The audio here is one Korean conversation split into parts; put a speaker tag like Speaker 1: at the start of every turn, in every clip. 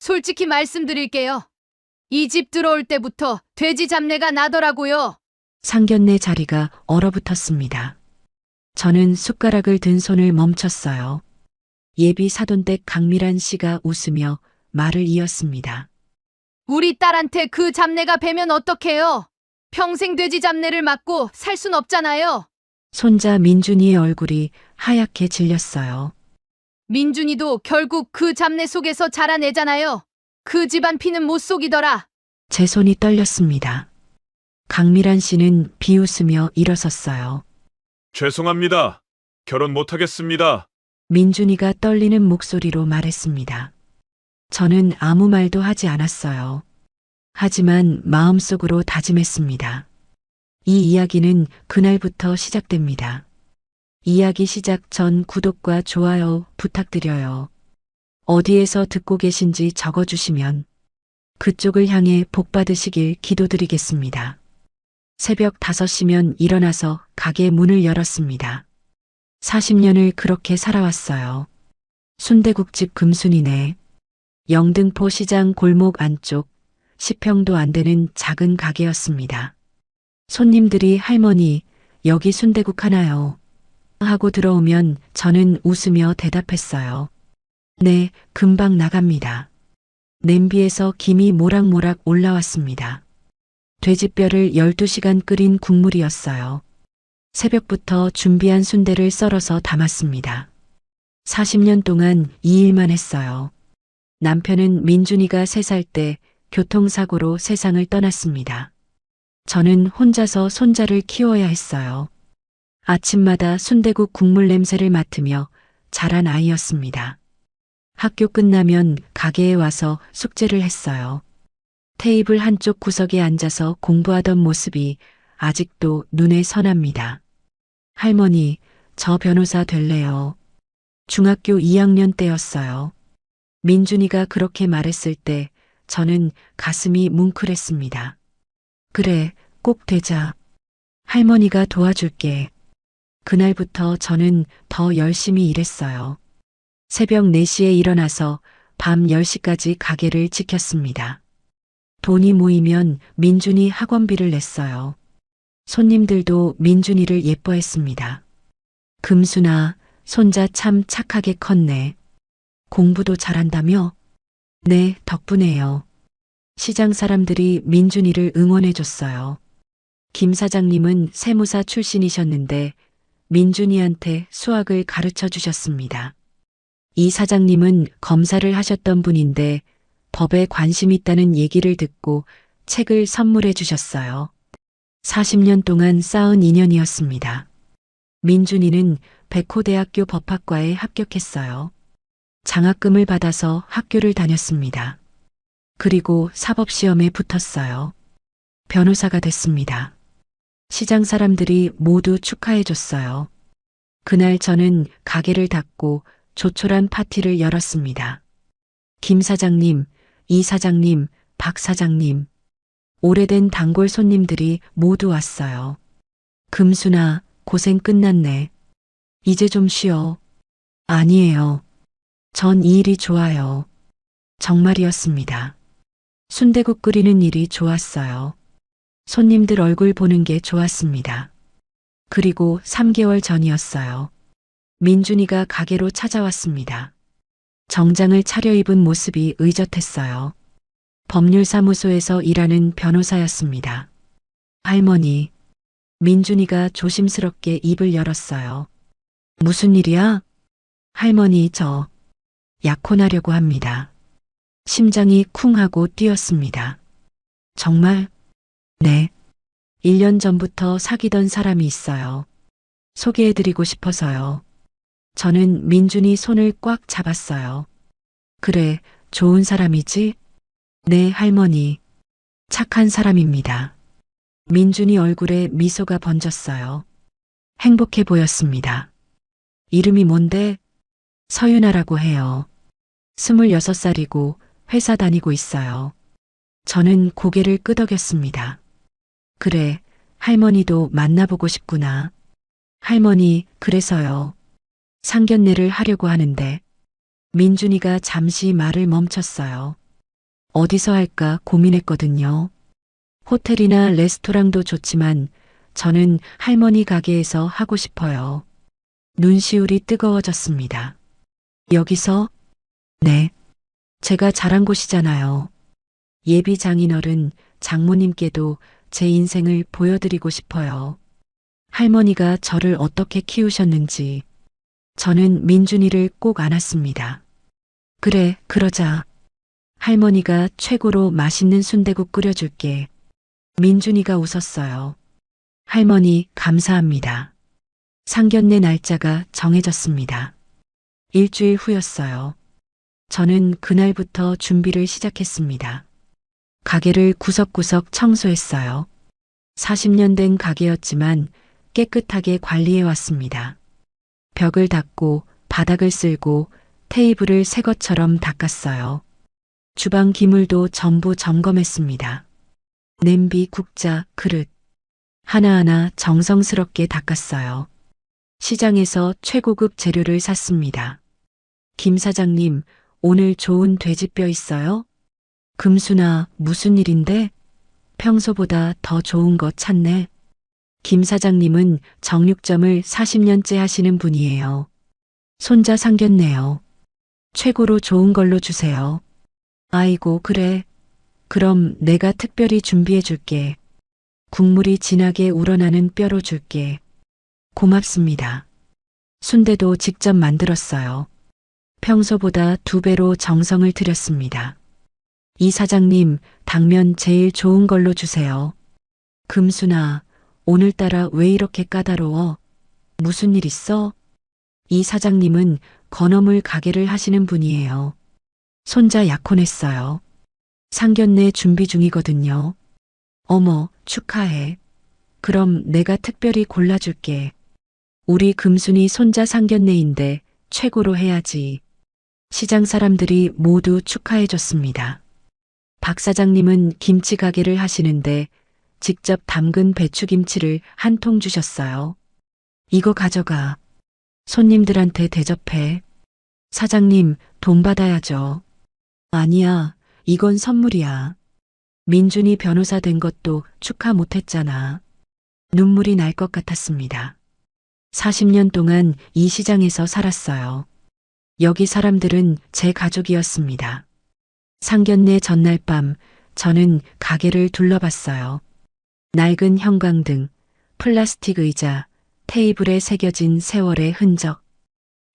Speaker 1: 솔직히 말씀드릴게요. 이 집 들어올 때부터 돼지 잡내가 나더라고요.
Speaker 2: 상견례 자리가 얼어붙었습니다. 저는 숟가락을 든 손을 멈췄어요. 예비 사돈댁 강미란 씨가 웃으며 말을 이었습니다.
Speaker 1: 우리 딸한테 그 잡내가 배면 어떡해요? 평생 돼지 잡내를 맡고 살 순 없잖아요.
Speaker 2: 손자 민준이의 얼굴이 하얗게 질렸어요.
Speaker 1: 민준이도 결국 그 잡내 속에서 자라내잖아요. 그 집안 피는 못 속이더라.
Speaker 2: 제 손이 떨렸습니다. 강미란 씨는 비웃으며 일어섰어요.
Speaker 3: 죄송합니다. 결혼 못하겠습니다.
Speaker 2: 민준이가 떨리는 목소리로 말했습니다. 저는 아무 말도 하지 않았어요. 하지만 마음속으로 다짐했습니다. 이 이야기는 그날부터 시작됩니다. 이야기 시작 전 구독과 좋아요 부탁드려요. 어디에서 듣고 계신지 적어주시면 그쪽을 향해 복 받으시길 기도드리겠습니다. 새벽 5시면 일어나서 가게 문을 열었습니다. 40년을 그렇게 살아왔어요. 순대국집 금순이네. 영등포 시장 골목 안쪽 10평도 안 되는 작은 가게였습니다. 손님들이 할머니, 여기 순대국 하나요? 하고 들어오면 저는 웃으며 대답했어요. 네, 금방 나갑니다. 냄비에서 김이 모락모락 올라왔습니다. 돼지뼈를 12시간 끓인 국물이었어요. 새벽부터 준비한 순대를 썰어서 담았습니다. 40년 동안 이 일만 했어요. 남편은 민준이가 3살 때 교통사고로 세상을 떠났습니다. 저는 혼자서 손자를 키워야 했어요. 아침마다 순대국 국물 냄새를 맡으며 자란 아이였습니다. 학교 끝나면 가게에 와서 숙제를 했어요. 테이블 한쪽 구석에 앉아서 공부하던 모습이 아직도 눈에 선합니다. 할머니, 저 변호사 될래요. 중학교 2학년 때였어요. 민준이가 그렇게 말했을 때 저는 가슴이 뭉클했습니다. 그래, 꼭 되자. 할머니가 도와줄게. 그날부터 저는 더 열심히 일했어요. 새벽 4시에 일어나서 밤 10시까지 가게를 지켰습니다. 돈이 모이면 민준이 학원비를 냈어요. 손님들도 민준이를 예뻐했습니다. 금순아, 손자 참 착하게 컸네. 공부도 잘한다며? 네, 덕분에요. 시장 사람들이 민준이를 응원해줬어요. 김 사장님은 세무사 출신이셨는데 민준이한테 수학을 가르쳐 주셨습니다. 이 사장님은 검사를 하셨던 분인데 법에 관심 있다는 얘기를 듣고 책을 선물해 주셨어요. 40년 동안 쌓은 인연이었습니다. 민준이는 백호대학교 법학과에 합격했어요. 장학금을 받아서 학교를 다녔습니다. 그리고 사법시험에 붙었어요. 변호사가 됐습니다. 시장 사람들이 모두 축하해 줬어요. 그날 저는 가게를 닫고 조촐한 파티를 열었습니다. 김 사장님, 이 사장님, 박 사장님. 오래된 단골 손님들이 모두 왔어요. 금순아, 고생 끝났네. 이제 좀 쉬어. 아니에요. 전 이 일이 좋아요. 정말이었습니다. 순대국 끓이는 일이 좋았어요. 손님들 얼굴 보는 게 좋았습니다. 그리고 3개월 전이었어요. 민준이가 가게로 찾아왔습니다. 정장을 차려입은 모습이 의젓했어요. 법률사무소에서 일하는 변호사였습니다. 할머니, 민준이가 조심스럽게 입을 열었어요. 무슨 일이야? 할머니, 저 약혼하려고 합니다. 심장이 쿵 하고 뛰었습니다. 정말? 네. 1년 전부터 사귀던 사람이 있어요. 소개해드리고 싶어서요. 저는 민준이 손을 꽉 잡았어요. 그래, 좋은 사람이지? 네, 할머니. 착한 사람입니다. 민준이 얼굴에 미소가 번졌어요. 행복해 보였습니다. 이름이 뭔데? 서윤아라고 해요. 26살이고 회사 다니고 있어요. 저는 고개를 끄덕였습니다. 그래, 할머니도 만나보고 싶구나. 할머니, 그래서요. 상견례를 하려고 하는데 민준이가 잠시 말을 멈췄어요. 어디서 할까 고민했거든요. 호텔이나 레스토랑도 좋지만 저는 할머니 가게에서 하고 싶어요. 눈시울이 뜨거워졌습니다. 여기서? 네. 제가 잘한 곳이잖아요. 예비 장인어른, 장모님께도 제 인생을 보여드리고 싶어요. 할머니가 저를 어떻게 키우셨는지. 저는 민준이를 꼭 안았습니다. 그래, 그러자. 할머니가 최고로 맛있는 순댓국 끓여줄게. 민준이가 웃었어요. 할머니, 감사합니다. 상견례 날짜가 정해졌습니다. 일주일 후였어요. 저는 그날부터 준비를 시작했습니다. 가게를 구석구석 청소했어요. 40년 된 가게였지만 깨끗하게 관리해 왔습니다. 벽을 닦고 바닥을 쓸고 테이블을 새 것처럼 닦았어요. 주방 기물도 전부 점검했습니다. 냄비, 국자, 그릇 하나하나 정성스럽게 닦았어요. 시장에서 최고급 재료를 샀습니다. 김 사장님, 오늘 좋은 돼지뼈 있어요? 금순아, 무슨 일인데? 평소보다 더 좋은 거 찾네. 김 사장님은 정육점을 40년째 하시는 분이에요. 손자 상견례요. 최고로 좋은 걸로 주세요. 아이고, 그래. 그럼 내가 특별히 준비해 줄게. 국물이 진하게 우러나는 뼈로 줄게. 고맙습니다. 순대도 직접 만들었어요. 평소보다 2배로 정성을 들였습니다. 이 사장님, 당면 제일 좋은 걸로 주세요. 금순아, 오늘따라 왜 이렇게 까다로워? 무슨 일 있어? 이 사장님은 건어물 가게를 하시는 분이에요. 손자 약혼했어요. 상견례 준비 중이거든요. 어머, 축하해. 그럼 내가 특별히 골라줄게. 우리 금순이 손자 상견례인데 최고로 해야지. 시장 사람들이 모두 축하해줬습니다. 박 사장님은 김치 가게를 하시는데 직접 담근 배추김치를 한 통 주셨어요. 이거 가져가. 손님들한테 대접해. 사장님, 돈 받아야죠. 아니야, 이건 선물이야. 민준이 변호사 된 것도 축하 못했잖아. 눈물이 날 것 같았습니다. 40년 동안 이 시장에서 살았어요. 여기 사람들은 제 가족이었습니다. 상견례 전날 밤 저는 가게를 둘러봤어요. 낡은 형광등, 플라스틱 의자, 테이블에 새겨진 세월의 흔적.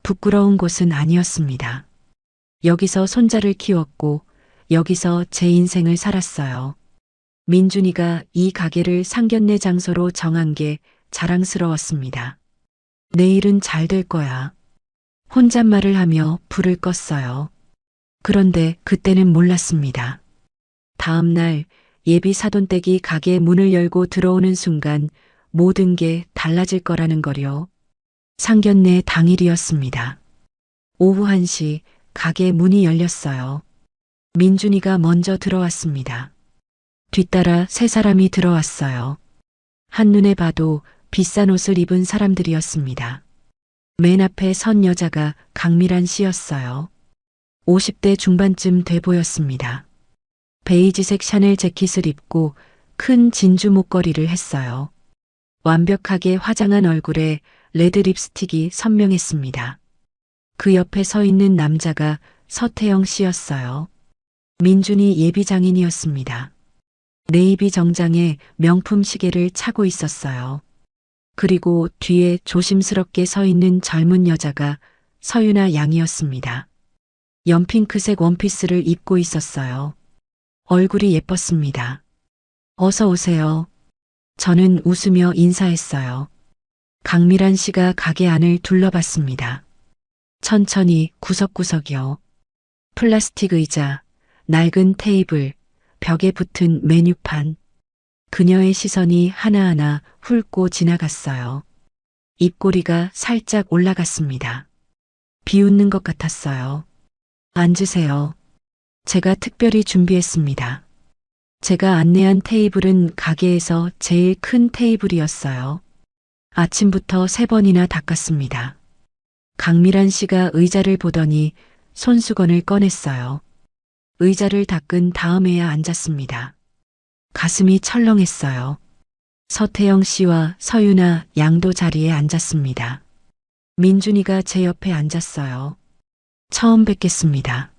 Speaker 2: 부끄러운 곳은 아니었습니다. 여기서 손자를 키웠고 여기서 제 인생을 살았어요. 민준이가 이 가게를 상견례 장소로 정한 게 자랑스러웠습니다. 내일은 잘 될 거야. 혼잣말을 하며 불을 껐어요. 그런데 그때는 몰랐습니다. 다음 날 예비 사돈댁이 가게 문을 열고 들어오는 순간 모든 게 달라질 거라는 거요. 상견례 당일이었습니다. 오후 1시 가게 문이 열렸어요. 민준이가 먼저 들어왔습니다. 뒤따라 3사람이 들어왔어요. 한눈에 봐도 비싼 옷을 입은 사람들이었습니다. 맨 앞에 선 여자가 강미란 씨였어요. 50대 중반쯤 돼 보였습니다. 베이지색 샤넬 재킷을 입고 큰 진주 목걸이를 했어요. 완벽하게 화장한 얼굴에 레드 립스틱이 선명했습니다. 그 옆에 서 있는 남자가 서태영 씨였어요. 민준이 예비 장인이었습니다. 네이비 정장에 명품 시계를 차고 있었어요. 그리고 뒤에 조심스럽게 서 있는 젊은 여자가 서윤아 양이었습니다. 연핑크색 원피스를 입고 있었어요. 얼굴이 예뻤습니다. 어서 오세요. 저는 웃으며 인사했어요. 강미란 씨가 가게 안을 둘러봤습니다. 천천히 구석구석이요. 플라스틱 의자, 낡은 테이블, 벽에 붙은 메뉴판. 그녀의 시선이 하나하나 훑고 지나갔어요. 입꼬리가 살짝 올라갔습니다. 비웃는 것 같았어요. 앉으세요. 제가 특별히 준비했습니다. 제가 안내한 테이블은 가게에서 제일 큰 테이블이었어요. 아침부터 3번이나 닦았습니다. 강미란 씨가 의자를 보더니 손수건을 꺼냈어요. 의자를 닦은 다음에야 앉았습니다. 가슴이 철렁했어요. 서태영 씨와 서유나 양도 자리에 앉았습니다. 민준이가 제 옆에 앉았어요. 처음 뵙겠습니다.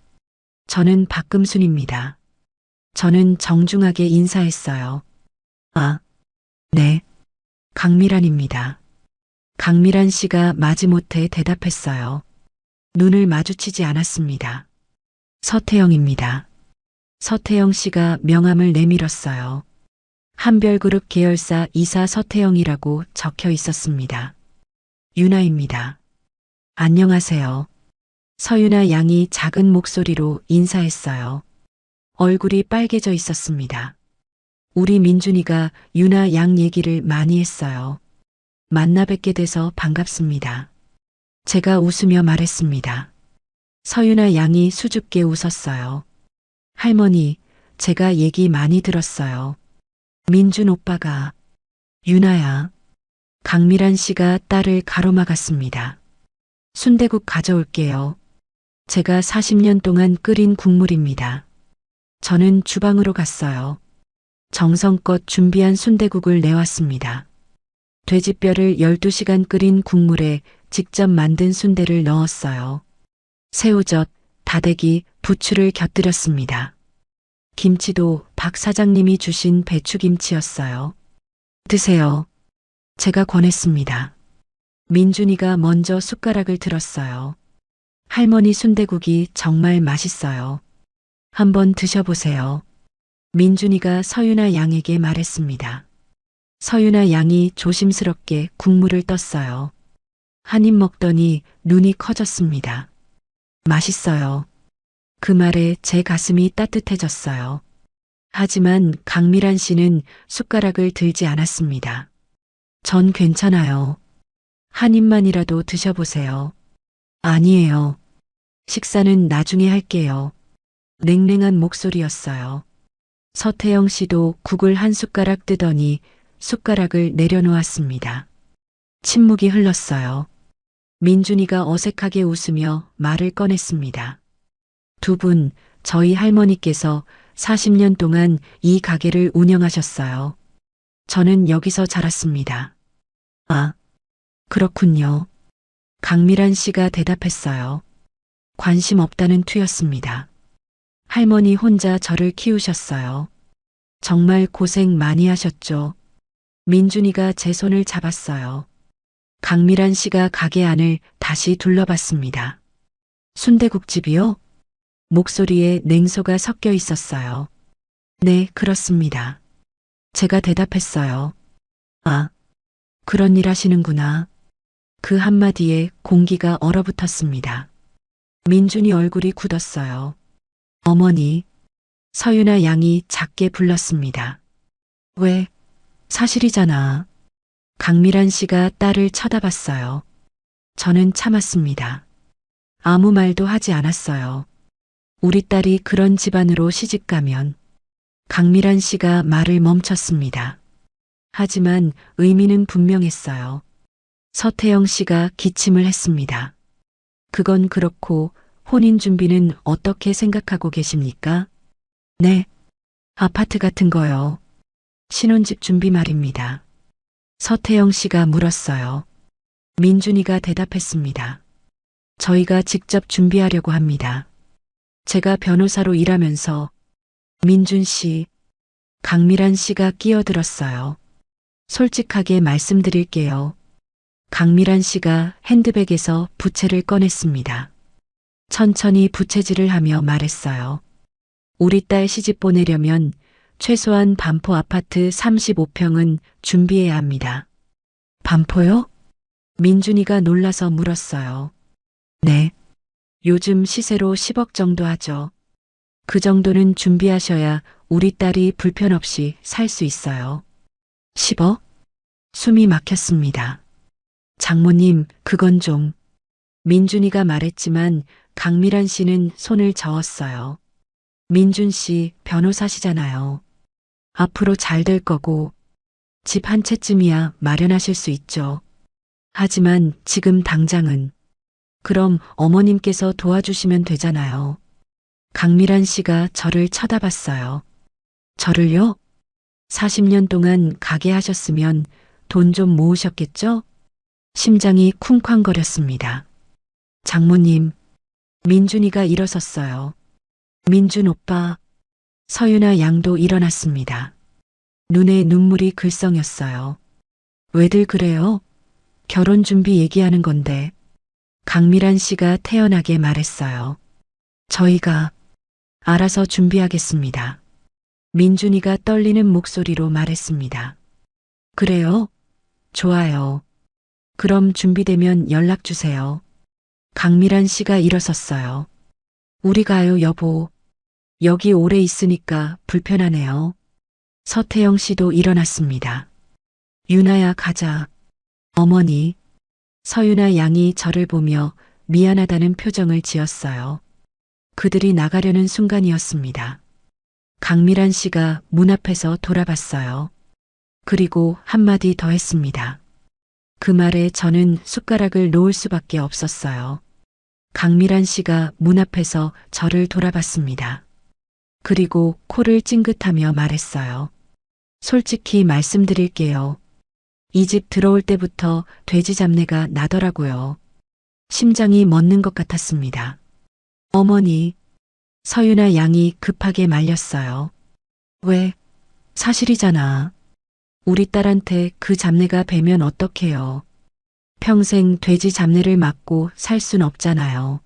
Speaker 2: 저는 박금순입니다. 저는 정중하게 인사했어요. 아, 네. 강미란입니다. 강미란 씨가 마지못해 대답했어요. 눈을 마주치지 않았습니다. 서태영입니다. 서태영 씨가 명함을 내밀었어요. 한별그룹 계열사 이사 서태영이라고 적혀 있었습니다. 유나입니다. 안녕하세요. 서유나 양이 작은 목소리로 인사했어요. 얼굴이 빨개져 있었습니다. 우리 민준이가 유나 양 얘기를 많이 했어요. 만나 뵙게 돼서 반갑습니다. 제가 웃으며 말했습니다. 서유나 양이 수줍게 웃었어요. 할머니, 제가 얘기 많이 들었어요. 민준 오빠가 유나야. 강미란 씨가 딸을 가로막았습니다. 순대국 가져올게요. 제가 40년 동안 끓인 국물입니다. 저는 주방으로 갔어요. 정성껏 준비한 순대국을 내왔습니다. 돼지뼈를 12시간 끓인 국물에 직접 만든 순대를 넣었어요. 새우젓, 다대기, 부추를 곁들였습니다. 김치도 박 사장님이 주신 배추김치였어요. 드세요. 제가 권했습니다. 민준이가 먼저 숟가락을 들었어요. 할머니 순대국이 정말 맛있어요. 한번 드셔보세요. 민준이가 서유나 양에게 말했습니다. 서유나 양이 조심스럽게 국물을 떴어요. 한 입 먹더니 눈이 커졌습니다. 맛있어요. 그 말에 제 가슴이 따뜻해졌어요. 하지만 강미란 씨는 숟가락을 들지 않았습니다. 전 괜찮아요. 한 입만이라도 드셔보세요. 아니에요. 식사는 나중에 할게요. 냉랭한 목소리였어요. 서태영 씨도 국을 한 숟가락 뜨더니 숟가락을 내려놓았습니다. 침묵이 흘렀어요. 민준이가 어색하게 웃으며 말을 꺼냈습니다. 두 분, 저희 할머니께서 40년 동안 이 가게를 운영하셨어요. 저는 여기서 자랐습니다. 아, 그렇군요. 강미란 씨가 대답했어요. 관심 없다는 투였습니다. 할머니 혼자 저를 키우셨어요. 정말 고생 많이 하셨죠. 민준이가 제 손을 잡았어요. 강미란 씨가 가게 안을 다시 둘러봤습니다. 순대국집이요? 목소리에 냉소가 섞여 있었어요. 네, 그렇습니다. 제가 대답했어요. 아, 그런 일 하시는구나. 그 한마디에 공기가 얼어붙었습니다. 민준이 얼굴이 굳었어요. 어머니, 서유나 양이 작게 불렀습니다. 왜? 사실이잖아. 강미란 씨가 딸을 쳐다봤어요. 저는 참았습니다. 아무 말도 하지 않았어요. 우리 딸이 그런 집안으로 시집가면 강미란 씨가 말을 멈췄습니다. 하지만 의미는 분명했어요. 서태영 씨가 기침을 했습니다. 그건 그렇고 혼인 준비는 어떻게 생각하고 계십니까? 네, 아파트 같은 거요. 신혼집 준비 말입니다. 서태영 씨가 물었어요. 민준이가 대답했습니다. 저희가 직접 준비하려고 합니다. 제가 변호사로 일하면서 민준 씨, 강미란 씨가 끼어들었어요. 솔직하게 말씀드릴게요. 강미란 씨가 핸드백에서 부채를 꺼냈습니다. 천천히 부채질을 하며 말했어요. 우리 딸 시집 보내려면 최소한 반포 아파트 35평은 준비해야 합니다. 반포요? 민준이가 놀라서 물었어요. 네. 요즘 시세로 10억 정도 하죠. 그 정도는 준비하셔야 우리 딸이 불편 없이 살 수 있어요. 10억? 숨이 막혔습니다. 장모님, 그건 좀. 민준이가 말했지만 강미란 씨는 손을 저었어요. 민준 씨, 변호사시잖아요. 앞으로 잘 될 거고 집 한 채쯤이야 마련하실 수 있죠. 하지만 지금 당장은. 그럼 어머님께서 도와주시면 되잖아요. 강미란 씨가 저를 쳐다봤어요. 저를요? 40년 동안 가게 하셨으면 돈 좀 모으셨겠죠? 심장이 쿵쾅거렸습니다. 장모님, 민준이가 일어섰어요. 민준 오빠, 서유나 양도 일어났습니다. 눈에 눈물이 글썽였어요. 왜들 그래요? 결혼 준비 얘기하는 건데. 강미란 씨가 태연하게 말했어요. 저희가 알아서 준비하겠습니다. 민준이가 떨리는 목소리로 말했습니다. 그래요? 좋아요. 그럼 준비되면 연락 주세요. 강미란 씨가 일어섰어요. 우리 가요, 여보. 여기 오래 있으니까 불편하네요. 서태영 씨도 일어났습니다. 유나야, 가자. 어머니. 서유나 양이 저를 보며 미안하다는 표정을 지었어요. 그들이 나가려는 순간이었습니다. 강미란 씨가 문 앞에서 돌아봤어요. 그리고 한마디 더 했습니다. 그 말에 저는 숟가락을 놓을 수밖에 없었어요. 강미란 씨가 문 앞에서 저를 돌아봤습니다. 그리고 코를 찡긋하며 말했어요. 솔직히 말씀드릴게요. 이 집 들어올 때부터 돼지 잡내가 나더라고요. 심장이 멎는 것 같았습니다. 어머니, 서유나 양이 급하게 말렸어요. 왜? 사실이잖아. 우리 딸한테 그 잡내가 배면 어떡해요. 평생 돼지 잡내를 맡고 살 순 없잖아요.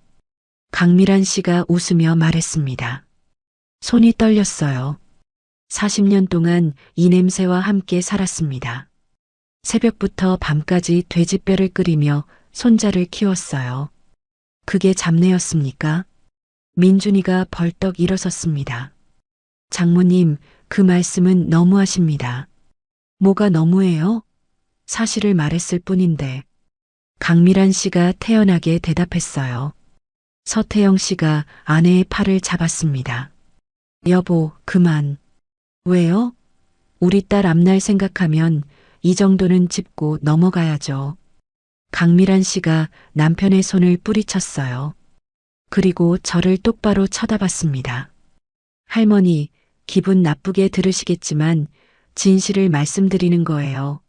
Speaker 2: 강미란 씨가 웃으며 말했습니다. 손이 떨렸어요. 40년 동안 이 냄새와 함께 살았습니다. 새벽부터 밤까지 돼지뼈를 끓이며 손자를 키웠어요. 그게 잡내였습니까? 민준이가 벌떡 일어섰습니다. 장모님, 그 말씀은 너무하십니다. 뭐가 너무해요? 사실을 말했을 뿐인데. 강미란 씨가 태연하게 대답했어요. 서태영 씨가 아내의 팔을 잡았습니다. 여보, 그만. 왜요? 우리 딸 앞날 생각하면 이 정도는 짚고 넘어가야죠. 강미란 씨가 남편의 손을 뿌리쳤어요. 그리고 저를 똑바로 쳐다봤습니다. 할머니, 기분 나쁘게 들으시겠지만 진실을 말씀드리는 거예요.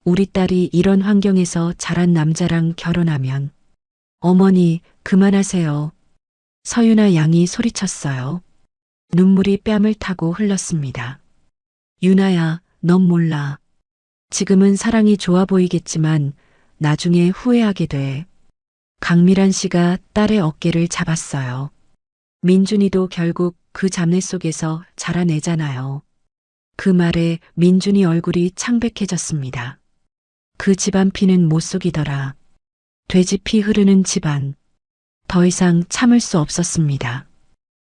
Speaker 2: 우리 딸이 이런 환경에서 자란 남자랑 결혼하면. 어머니, 그만하세요. 서유나 양이 소리쳤어요. 눈물이 뺨을 타고 흘렀습니다. 유나야, 넌 몰라. 지금은 사랑이 좋아 보이겠지만 나중에 후회하게 돼. 강미란 씨가 딸의 어깨를 잡았어요. 민준이도 결국 그 잡내 속에서 자라내잖아요. 그 말에 민준이 얼굴이 창백해졌습니다. 그 집안 피는 못 속이더라. 돼지 피 흐르는 집안. 더 이상 참을 수 없었습니다.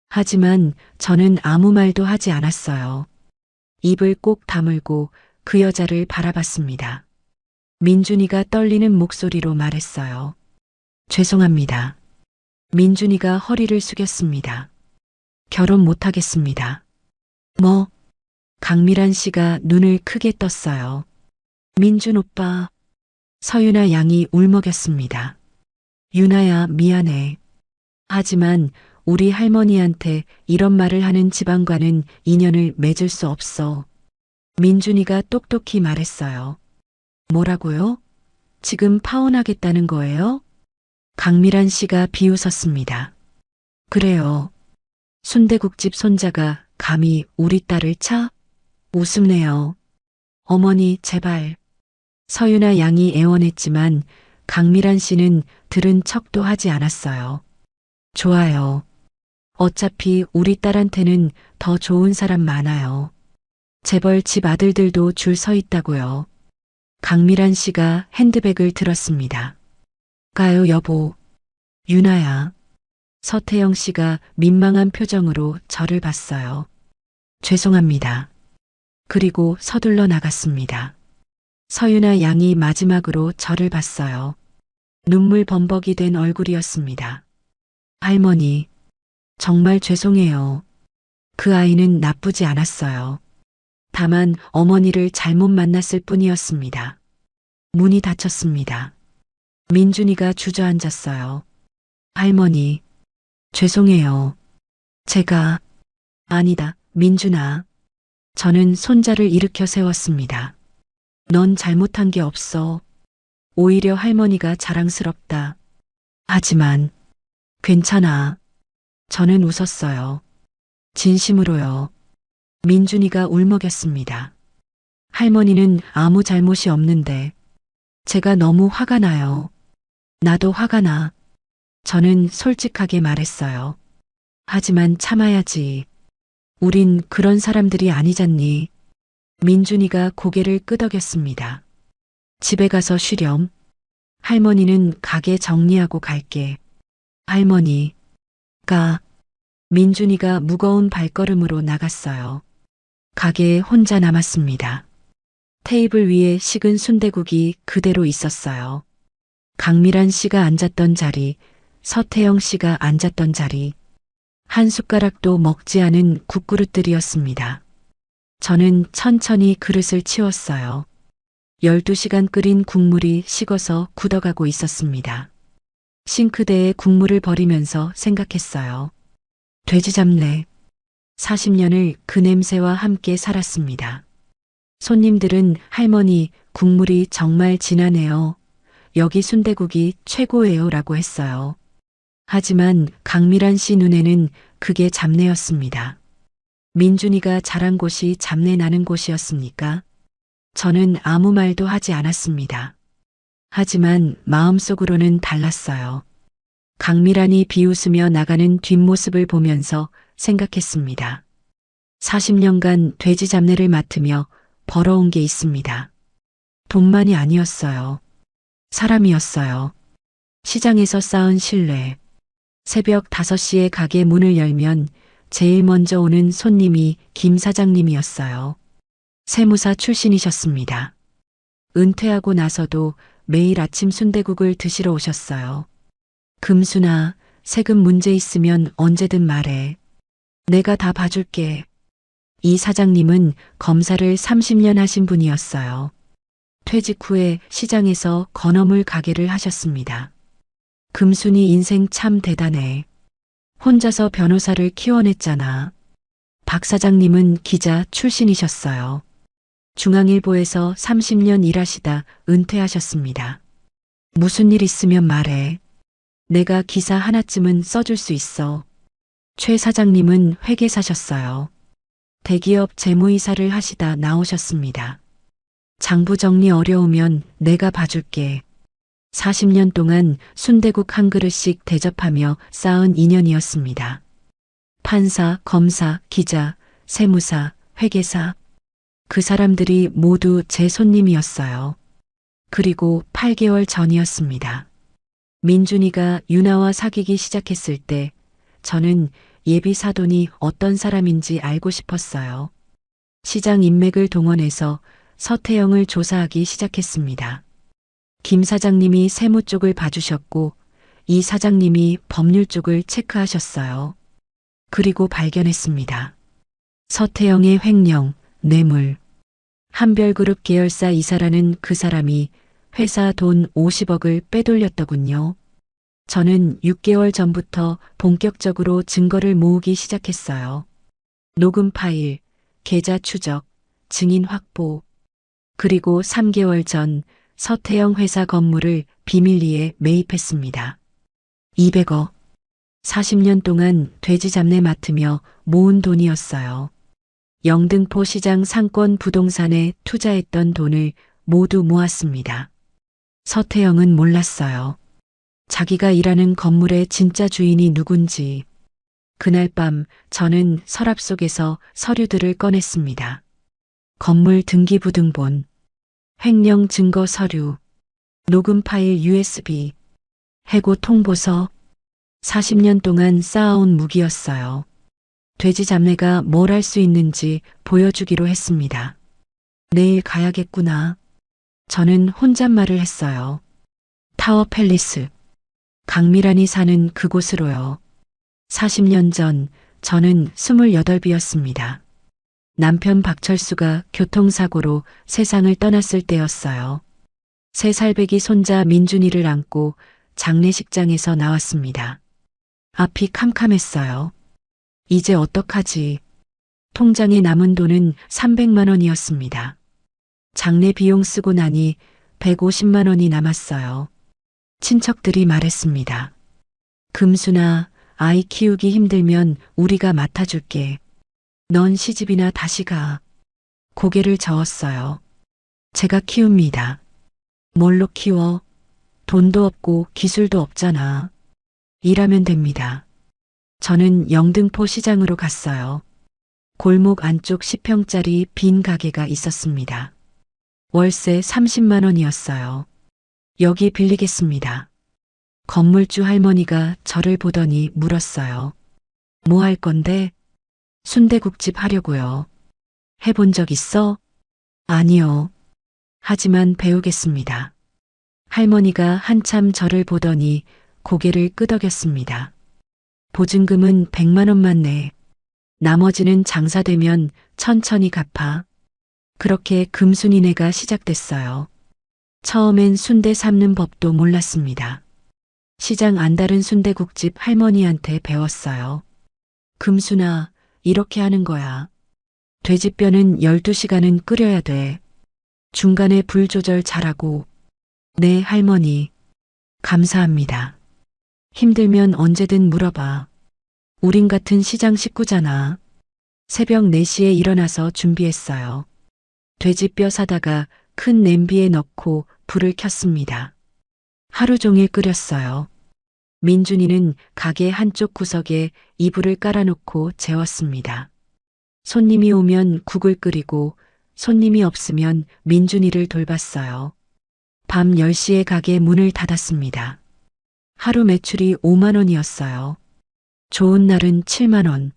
Speaker 2: 하지만 저는 아무 말도 하지 않았어요. 입을 꼭 다물고 그 여자를 바라봤습니다. 민준이가 떨리는 목소리로 말했어요. 죄송합니다. 민준이가 허리를 숙였습니다. 결혼 못하겠습니다. 뭐? 강미란 씨가 눈을 크게 떴어요. 민준 오빠. 서유나 양이 울먹였습니다. 유나야, 미안해. 하지만 우리 할머니한테 이런 말을 하는 집안과는 인연을 맺을 수 없어. 민준이가 똑똑히 말했어요. 뭐라고요? 지금 파혼하겠다는 거예요? 강미란 씨가 비웃었습니다. 그래요. 순대국집 손자가 감히 우리 딸을 차? 웃음네요. 어머니, 제발. 서유나 양이 애원했지만 강미란 씨는 들은 척도 하지 않았어요. 좋아요. 어차피 우리 딸한테는 더 좋은 사람 많아요. 재벌 집 아들들도 줄 서 있다고요. 강미란 씨가 핸드백을 들었습니다. 가요, 여보. 유나야. 서태영 씨가 민망한 표정으로 저를 봤어요. 죄송합니다. 그리고 서둘러 나갔습니다. 서유나 양이 마지막으로 저를 봤어요. 눈물 범벅이 된 얼굴이었습니다. 할머니, 정말 죄송해요. 그 아이는 나쁘지 않았어요. 다만 어머니를 잘못 만났을 뿐이었습니다. 문이 닫혔습니다. 민준이가 주저앉았어요. 할머니, 죄송해요. 아니다, 민준아. 저는 손자를 일으켜 세웠습니다. 넌 잘못한 게 없어. 오히려 할머니가 자랑스럽다. 하지만, 괜찮아. 저는 웃었어요. 진심으로요. 민준이가 울먹였습니다. 할머니는 아무 잘못이 없는데, 제가 너무 화가 나요. 나도 화가 나. 저는 솔직하게 말했어요. 하지만 참아야지. 우린 그런 사람들이 아니잖니. 민준이가 고개를 끄덕였습니다. 집에 가서 쉬렴. 할머니는 가게 정리하고 갈게. 할머니가 민준이가 무거운 발걸음으로 나갔어요. 가게에 혼자 남았습니다. 테이블 위에 식은 순대국이 그대로 있었어요. 강미란 씨가 앉았던 자리, 서태영 씨가 앉았던 자리, 한 숟가락도 먹지 않은 국그릇들이었습니다. 저는 천천히 그릇을 치웠어요. 12시간 끓인 국물이 식어서 굳어가고 있었습니다. 싱크대에 국물을 버리면서 생각했어요. 돼지 잡내. 40년을 그 냄새와 함께 살았습니다. 손님들은 할머니, 국물이 정말 진하네요. 여기 순대국이 최고예요 라고 했어요. 하지만 강미란 씨 눈에는 그게 잡내였습니다. 민준이가 자란 곳이 잡내 나는 곳이었습니까? 저는 아무 말도 하지 않았습니다. 하지만 마음속으로는 달랐어요. 강미란이 비웃으며 나가는 뒷모습을 보면서 생각했습니다. 40년간 돼지 잡내를 맡으며 벌어온 게 있습니다. 돈만이 아니었어요. 사람이었어요. 시장에서 쌓은 신뢰. 새벽 5시에 가게 문을 열면 제일 먼저 오는 손님이 김 사장님이었어요. 세무사 출신이셨습니다. 은퇴하고 나서도 매일 아침 순대국을 드시러 오셨어요. 금순아, 세금 문제 있으면 언제든 말해. 내가 다 봐줄게. 이 사장님은 검사를 30년 하신 분이었어요. 퇴직 후에 시장에서 건어물 가게를 하셨습니다. 금순이 인생 참 대단해. 혼자서 변호사를 키워냈잖아. 박 사장님은 기자 출신이셨어요. 중앙일보에서 30년 일하시다 은퇴하셨습니다. 무슨 일 있으면 말해. 내가 기사 하나쯤은 써줄 수 있어. 최 사장님은 회계사셨어요. 대기업 재무이사를 하시다 나오셨습니다. 장부 정리 어려우면 내가 봐줄게. 40년 동안 순대국 한 그릇씩 대접하며 쌓은 인연이었습니다. 판사, 검사, 기자, 세무사, 회계사. 그 사람들이 모두 제 손님이었어요. 그리고 8개월 전이었습니다. 민준이가 유나와 사귀기 시작했을 때 저는 예비 사돈이 어떤 사람인지 알고 싶었어요. 시장 인맥을 동원해서 서태영을 조사하기 시작했습니다. 김 사장님이 세무 쪽을 봐주셨고 이 사장님이 법률 쪽을 체크하셨어요. 그리고 발견했습니다. 서태영의 횡령, 뇌물. 한별그룹 계열사 이사라는 그 사람이 회사 돈 50억을 빼돌렸더군요. 저는 6개월 전부터 본격적으로 증거를 모으기 시작했어요. 녹음 파일, 계좌 추적, 증인 확보. 그리고 3개월 전 서태영 회사 건물을 비밀리에 매입했습니다. 200억. 40년 동안 돼지 잡내 맡으며 모은 돈이었어요. 영등포 시장 상권 부동산에 투자했던 돈을 모두 모았습니다. 서태영은 몰랐어요. 자기가 일하는 건물의 진짜 주인이 누군지. 그날 밤 저는 서랍 속에서 서류들을 꺼냈습니다. 건물 등기부등본, 횡령 증거 서류, 녹음 파일 USB, 해고 통보서. 40년 동안 쌓아온 무기였어요. 돼지 잡내가 뭘 할 수 있는지 보여주기로 했습니다. 내일 가야겠구나. 저는 혼잣말을 했어요. 타워 팰리스. 강미란이 사는 그곳으로요. 40년 전 저는 28이었습니다. 남편 박철수가 교통사고로 세상을 떠났을 때였어요. 3살배기 손자 민준이를 안고 장례식장에서 나왔습니다. 앞이 캄캄했어요. 이제 어떡하지? 통장에 남은 돈은 300만 원이었습니다. 장례 비용 쓰고 나니 150만 원이 남았어요. 친척들이 말했습니다. 금순아, 아이 키우기 힘들면 우리가 맡아줄게. 넌 시집이나 다시 가. 고개를 저었어요. 제가 키웁니다. 뭘로 키워? 돈도 없고 기술도 없잖아. 일하면 됩니다. 저는 영등포 시장으로 갔어요. 골목 안쪽 10평짜리 빈 가게가 있었습니다. 월세 30만 원이었어요. 여기 빌리겠습니다. 건물주 할머니가 저를 보더니 물었어요. 뭐 할 건데? 순대국집 하려고요. 해본 적 있어? 아니요. 하지만 배우겠습니다. 할머니가 한참 저를 보더니 고개를 끄덕였습니다. 보증금은 100만 원만 내. 나머지는 장사되면 천천히 갚아. 그렇게 금순이네가 시작됐어요. 처음엔 순대 삶는 법도 몰랐습니다. 시장 안다른 순대국집 할머니한테 배웠어요. 금순아, 이렇게 하는 거야. 돼지뼈는 12시간은 끓여야 돼. 중간에 불 조절 잘하고. 네, 할머니. 감사합니다. 힘들면 언제든 물어봐. 우린 같은 시장 식구잖아. 새벽 4시에 일어나서 준비했어요. 돼지뼈 사다가 큰 냄비에 넣고 불을 켰습니다. 하루 종일 끓였어요. 민준이는 가게 한쪽 구석에 이불을 깔아놓고 재웠습니다. 손님이 오면 국을 끓이고 손님이 없으면 민준이를 돌봤어요. 밤 10시에 가게 문을 닫았습니다. 하루 매출이 5만 원이었어요. 좋은 날은 7만 원.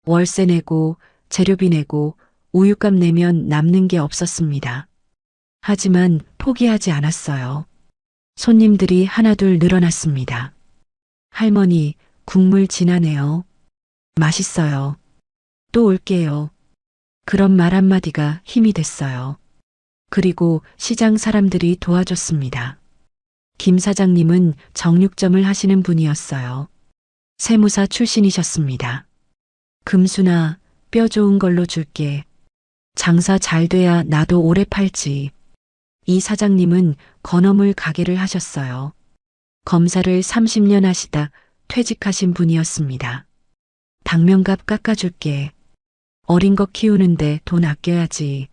Speaker 2: 월세 내고 재료비 내고 우유값 내면 남는 게 없었습니다. 하지만 포기하지 않았어요. 손님들이 하나둘 늘어났습니다. 할머니, 국물 진하네요. 맛있어요. 또 올게요. 그런 말 한마디가 힘이 됐어요. 그리고 시장 사람들이 도와줬습니다. 김 사장님은 정육점을 하시는 분이었어요. 세무사 출신이셨습니다. 금순아, 뼈 좋은 걸로 줄게. 장사 잘 돼야 나도 오래 팔지. 이 사장님은 건어물 가게를 하셨어요. 검사를 30년 하시다 퇴직하신 분이었습니다. 당면값 깎아줄게. 어린 거 키우는데 돈 아껴야지.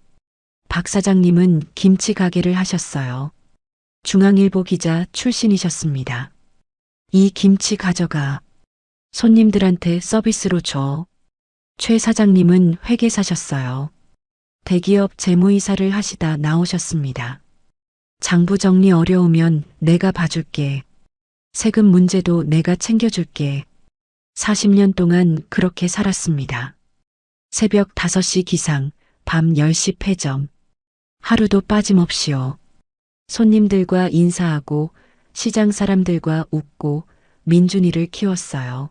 Speaker 2: 박 사장님은 김치 가게를 하셨어요. 중앙일보 기자 출신이셨습니다. 이 김치 가져가. 손님들한테 서비스로 줘. 최 사장님은 회계사셨어요. 대기업 재무이사를 하시다 나오셨습니다. 장부 정리 어려우면 내가 봐줄게. 세금 문제도 내가 챙겨줄게. 40년 동안 그렇게 살았습니다. 새벽 5시 기상, 밤 10시 폐점. 하루도 빠짐없이요. 손님들과 인사하고 시장 사람들과 웃고 민준이를 키웠어요.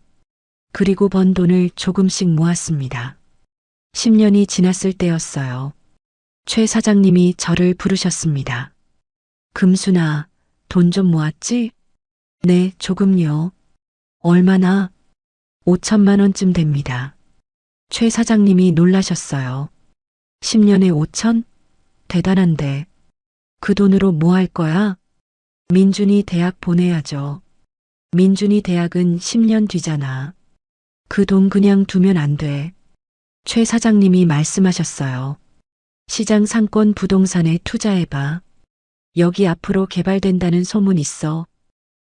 Speaker 2: 그리고 번 돈을 조금씩 모았습니다. 10년이 지났을 때였어요. 최 사장님이 저를 부르셨습니다. 금순아, 돈 좀 모았지? 네, 조금요. 얼마나? 5천만 원쯤 됩니다. 최 사장님이 놀라셨어요. 10년에 5천? 대단한데. 그 돈으로 뭐 할 거야? 민준이 대학 보내야죠. 민준이 대학은 10년 뒤잖아. 그 돈 그냥 두면 안 돼. 최 사장님이 말씀하셨어요. 시장 상권 부동산에 투자해봐. 여기 앞으로 개발된다는 소문 있어.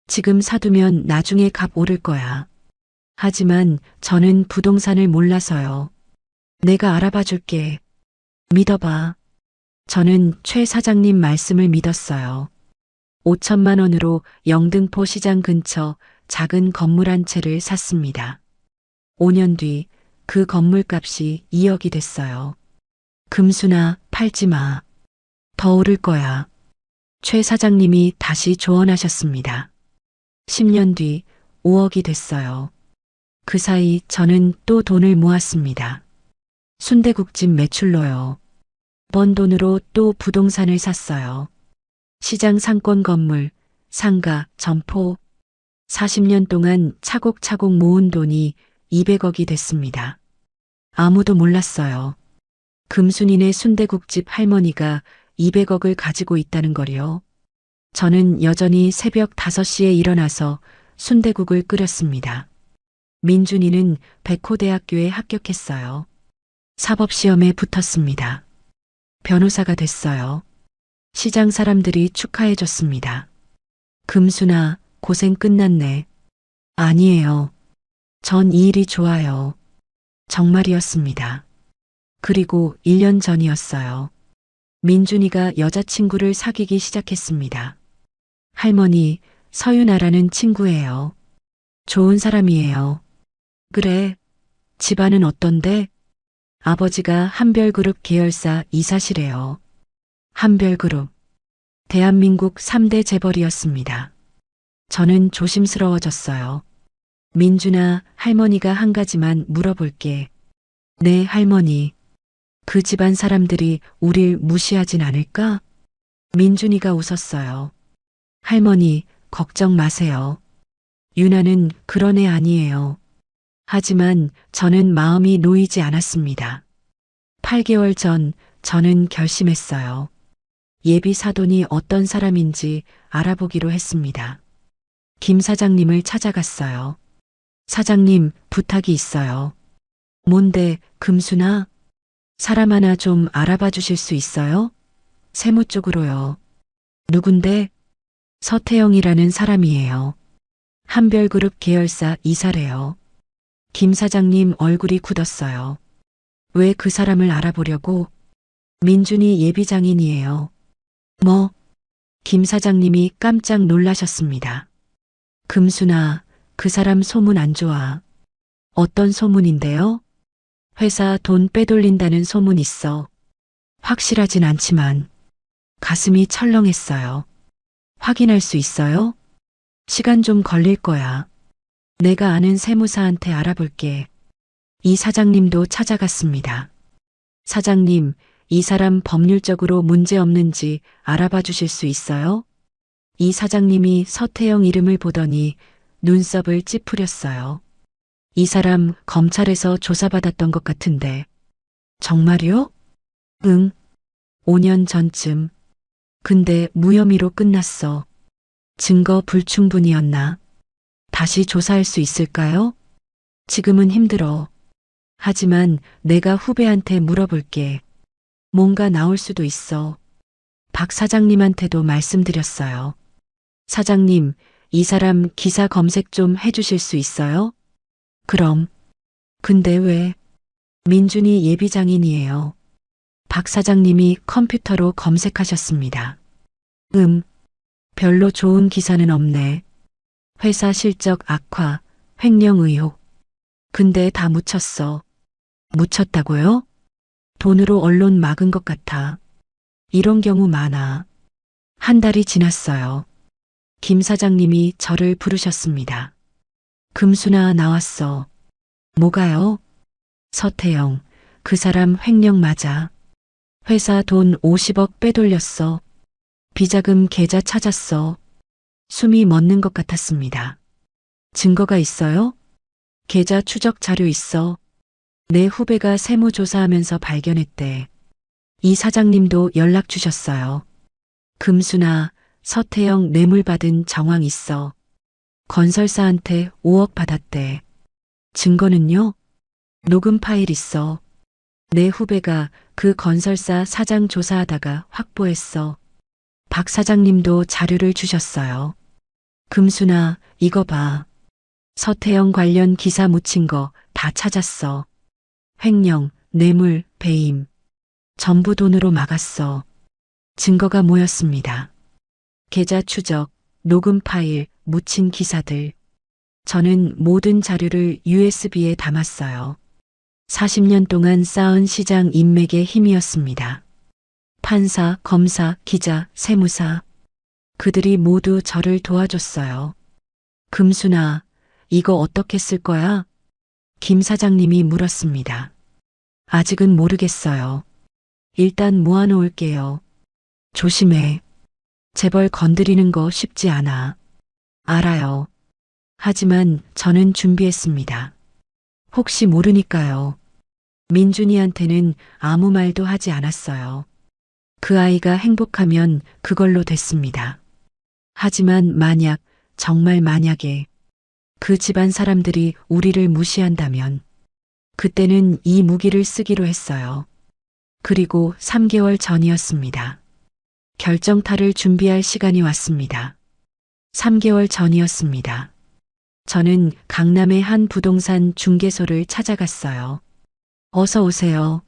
Speaker 2: 지금 사두면 나중에 값 오를 거야. 하지만 저는 부동산을 몰라서요. 내가 알아봐 줄게. 믿어봐. 저는 최 사장님 말씀을 믿었어요. 5천만 원으로 영등포 시장 근처 작은 건물 한 채를 샀습니다. 5년 뒤 그 건물 값이 2억이 됐어요. 금순아, 팔지 마. 더 오를 거야. 최 사장님이 다시 조언하셨습니다. 10년 뒤 5억이 됐어요. 그 사이 저는 또 돈을 모았습니다. 순대국집 매출로요. 번 돈으로 또 부동산을 샀어요. 시장 상권 건물, 상가, 점포. 40년 동안 차곡차곡 모은 돈이 200억이 됐습니다. 아무도 몰랐어요. 금순이네 순대국집 할머니가 200억을 가지고 있다는 거리요. 저는 여전히 새벽 5시에 일어나서 순대국을 끓였습니다. 민준이는 백호대학교에 합격했어요. 사법시험에 붙었습니다. 변호사가 됐어요. 시장 사람들이 축하해줬습니다. 금순아, 고생 끝났네. 아니에요. 전 이 일이 좋아요. 정말이었습니다. 그리고 1년 전이었어요. 민준이가 여자친구를 사귀기 시작했습니다. 할머니, 서윤아라는 친구예요. 좋은 사람이에요. 그래. 집안은 어떤데? 아버지가 한별그룹 계열사 이사시래요. 한별그룹. 대한민국 3대 재벌이었습니다. 저는 조심스러워졌어요. 민준아, 할머니가 한 가지만 물어볼게. 네, 할머니. 그 집안 사람들이 우릴 무시하진 않을까? 민준이가 웃었어요. 할머니, 걱정 마세요. 유나는 그런 애 아니에요. 하지만 저는 마음이 놓이지 않았습니다. 8개월 전 저는 결심했어요. 예비 사돈이 어떤 사람인지 알아보기로 했습니다. 김 사장님을 찾아갔어요. 사장님, 부탁이 있어요. 뭔데, 금순아? 사람 하나 좀 알아봐 주실 수 있어요? 세무 쪽으로요. 누군데? 서태영이라는 사람이에요. 한별그룹 계열사 이사래요. 김 사장님 얼굴이 굳었어요. 왜 그 사람을 알아보려고? 민준이 예비장인이에요. 뭐? 김 사장님이 깜짝 놀라셨습니다. 금순아, 그 사람 소문 안 좋아. 어떤 소문인데요? 회사 돈 빼돌린다는 소문 있어. 확실하진 않지만 가슴이 철렁했어요. 확인할 수 있어요? 시간 좀 걸릴 거야. 내가 아는 세무사한테 알아볼게. 이 사장님도 찾아갔습니다. 사장님, 이 사람 법률적으로 문제 없는지 알아봐 주실 수 있어요? 이 사장님이 서태영 이름을 보더니 눈썹을 찌푸렸어요. 이 사람 검찰에서 조사받았던 것 같은데. 정말요? 응. 5년 전쯤. 근데 무혐의로 끝났어. 증거 불충분이었나? 다시 조사할 수 있을까요? 지금은 힘들어. 하지만 내가 후배한테 물어볼게. 뭔가 나올 수도 있어. 박 사장님한테도 말씀드렸어요. 사장님, 이 사람 기사 검색 좀 해주실 수 있어요? 그럼. 근데 왜? 민준이 예비장인이에요. 박 사장님이 컴퓨터로 검색하셨습니다. 별로 좋은 기사는 없네. 회사 실적 악화, 횡령 의혹. 근데 다 묻혔어. 묻혔다고요? 돈으로 언론 막은 것 같아. 이런 경우 많아. 한 달이 지났어요. 김 사장님이 저를 부르셨습니다. 금순아 나왔어. 뭐가요? 서태영, 그 사람 횡령 맞아. 회사 돈 50억 빼돌렸어. 비자금 계좌 찾았어. 숨이 멎는 것 같았습니다. 증거가 있어요? 계좌 추적 자료 있어. 내 후배가 세무조사하면서 발견했대. 이 사장님도 연락 주셨어요. 금순아, 서태영 뇌물 받은 정황 있어. 건설사한테 5억 받았대. 증거는요? 녹음 파일 있어. 내 후배가 그 건설사 사장 조사하다가 확보했어. 박 사장님도 자료를 주셨어요. 금순아, 이거 봐. 서태영 관련 기사 묻힌 거 다 찾았어. 횡령, 뇌물, 배임. 전부 돈으로 막았어. 증거가 모였습니다. 계좌 추적, 녹음 파일, 묻힌 기사들. 저는 모든 자료를 USB에 담았어요. 40년 동안 쌓은 시장 인맥의 힘이었습니다. 판사, 검사, 기자, 세무사. 그들이 모두 저를 도와줬어요. 금순아, 이거 어떻게 쓸 거야? 김 사장님이 물었습니다. 아직은 모르겠어요. 일단 모아놓을게요. 조심해. 재벌 건드리는 거 쉽지 않아. 알아요. 하지만 저는 준비했습니다. 혹시 모르니까요. 민준이한테는 아무 말도 하지 않았어요. 그 아이가 행복하면 그걸로 됐습니다. 하지만 만약, 정말 만약에 그 집안 사람들이 우리를 무시한다면 그때는 이 무기를 쓰기로 했어요. 그리고 3개월 전이었습니다. 결정타를 준비할 시간이 왔습니다. 3개월 전이었습니다. 저는 강남의 한 부동산 중개소를 찾아갔어요. 어서 오세요.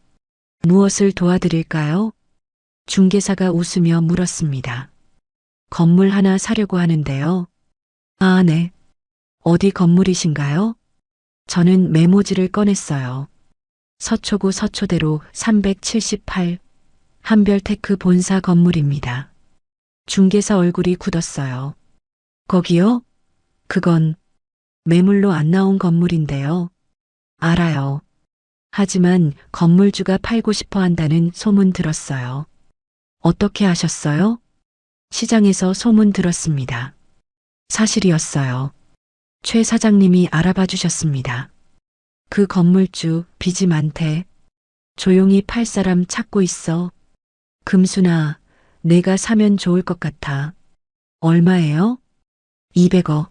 Speaker 2: 무엇을 도와드릴까요? 중개사가 웃으며 물었습니다. 건물 하나 사려고 하는데요. 아, 네. 어디 건물이신가요? 저는 메모지를 꺼냈어요. 서초구 서초대로 378 한별테크 본사 건물입니다. 중개사 얼굴이 굳었어요. 거기요? 그건 매물로 안 나온 건물인데요. 알아요. 하지만 건물주가 팔고 싶어 한다는 소문 들었어요. 어떻게 아셨어요? 시장에서 소문 들었습니다. 사실이었어요. 최 사장님이 알아봐 주셨습니다. 그 건물주 빚이 많대. 조용히 팔 사람 찾고 있어. 금순아, 내가 사면 좋을 것 같아. 얼마예요? 200억.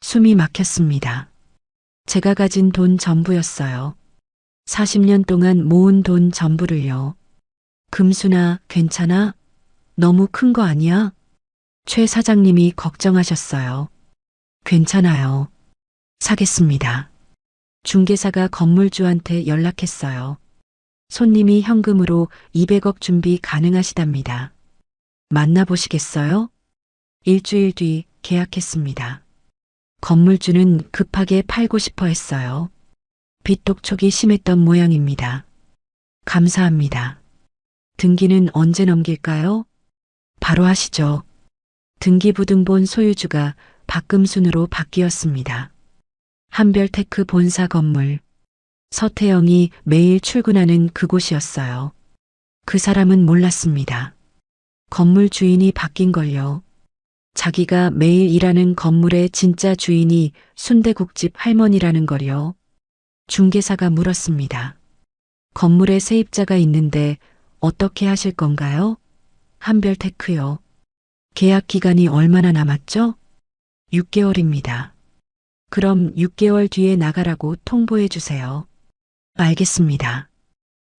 Speaker 2: 숨이 막혔습니다. 제가 가진 돈 전부였어요. 40년 동안 모은 돈 전부를요. 금순아, 괜찮아? 너무 큰 거 아니야? 최 사장님이 걱정하셨어요. 괜찮아요. 사겠습니다. 중개사가 건물주한테 연락했어요. 손님이 현금으로 200억 준비 가능하시답니다. 만나보시겠어요? 일주일 뒤 계약했습니다. 건물주는 급하게 팔고 싶어 했어요. 빚 독촉이 심했던 모양입니다. 감사합니다. 등기는 언제 넘길까요? 바로 하시죠. 등기부등본 소유주가 박금순으로 바뀌었습니다. 한별테크 본사 건물. 서태영이 매일 출근하는 그곳이었어요. 그 사람은 몰랐습니다. 건물 주인이 바뀐 걸요. 자기가 매일 일하는 건물의 진짜 주인이 순대국집 할머니라는 걸요. 중개사가 물었습니다. 건물에 세입자가 있는데 어떻게 하실 건가요? 한별테크요. 계약 기간이 얼마나 남았죠? 6개월입니다. 그럼 6개월 뒤에 나가라고 통보해 주세요. 알겠습니다.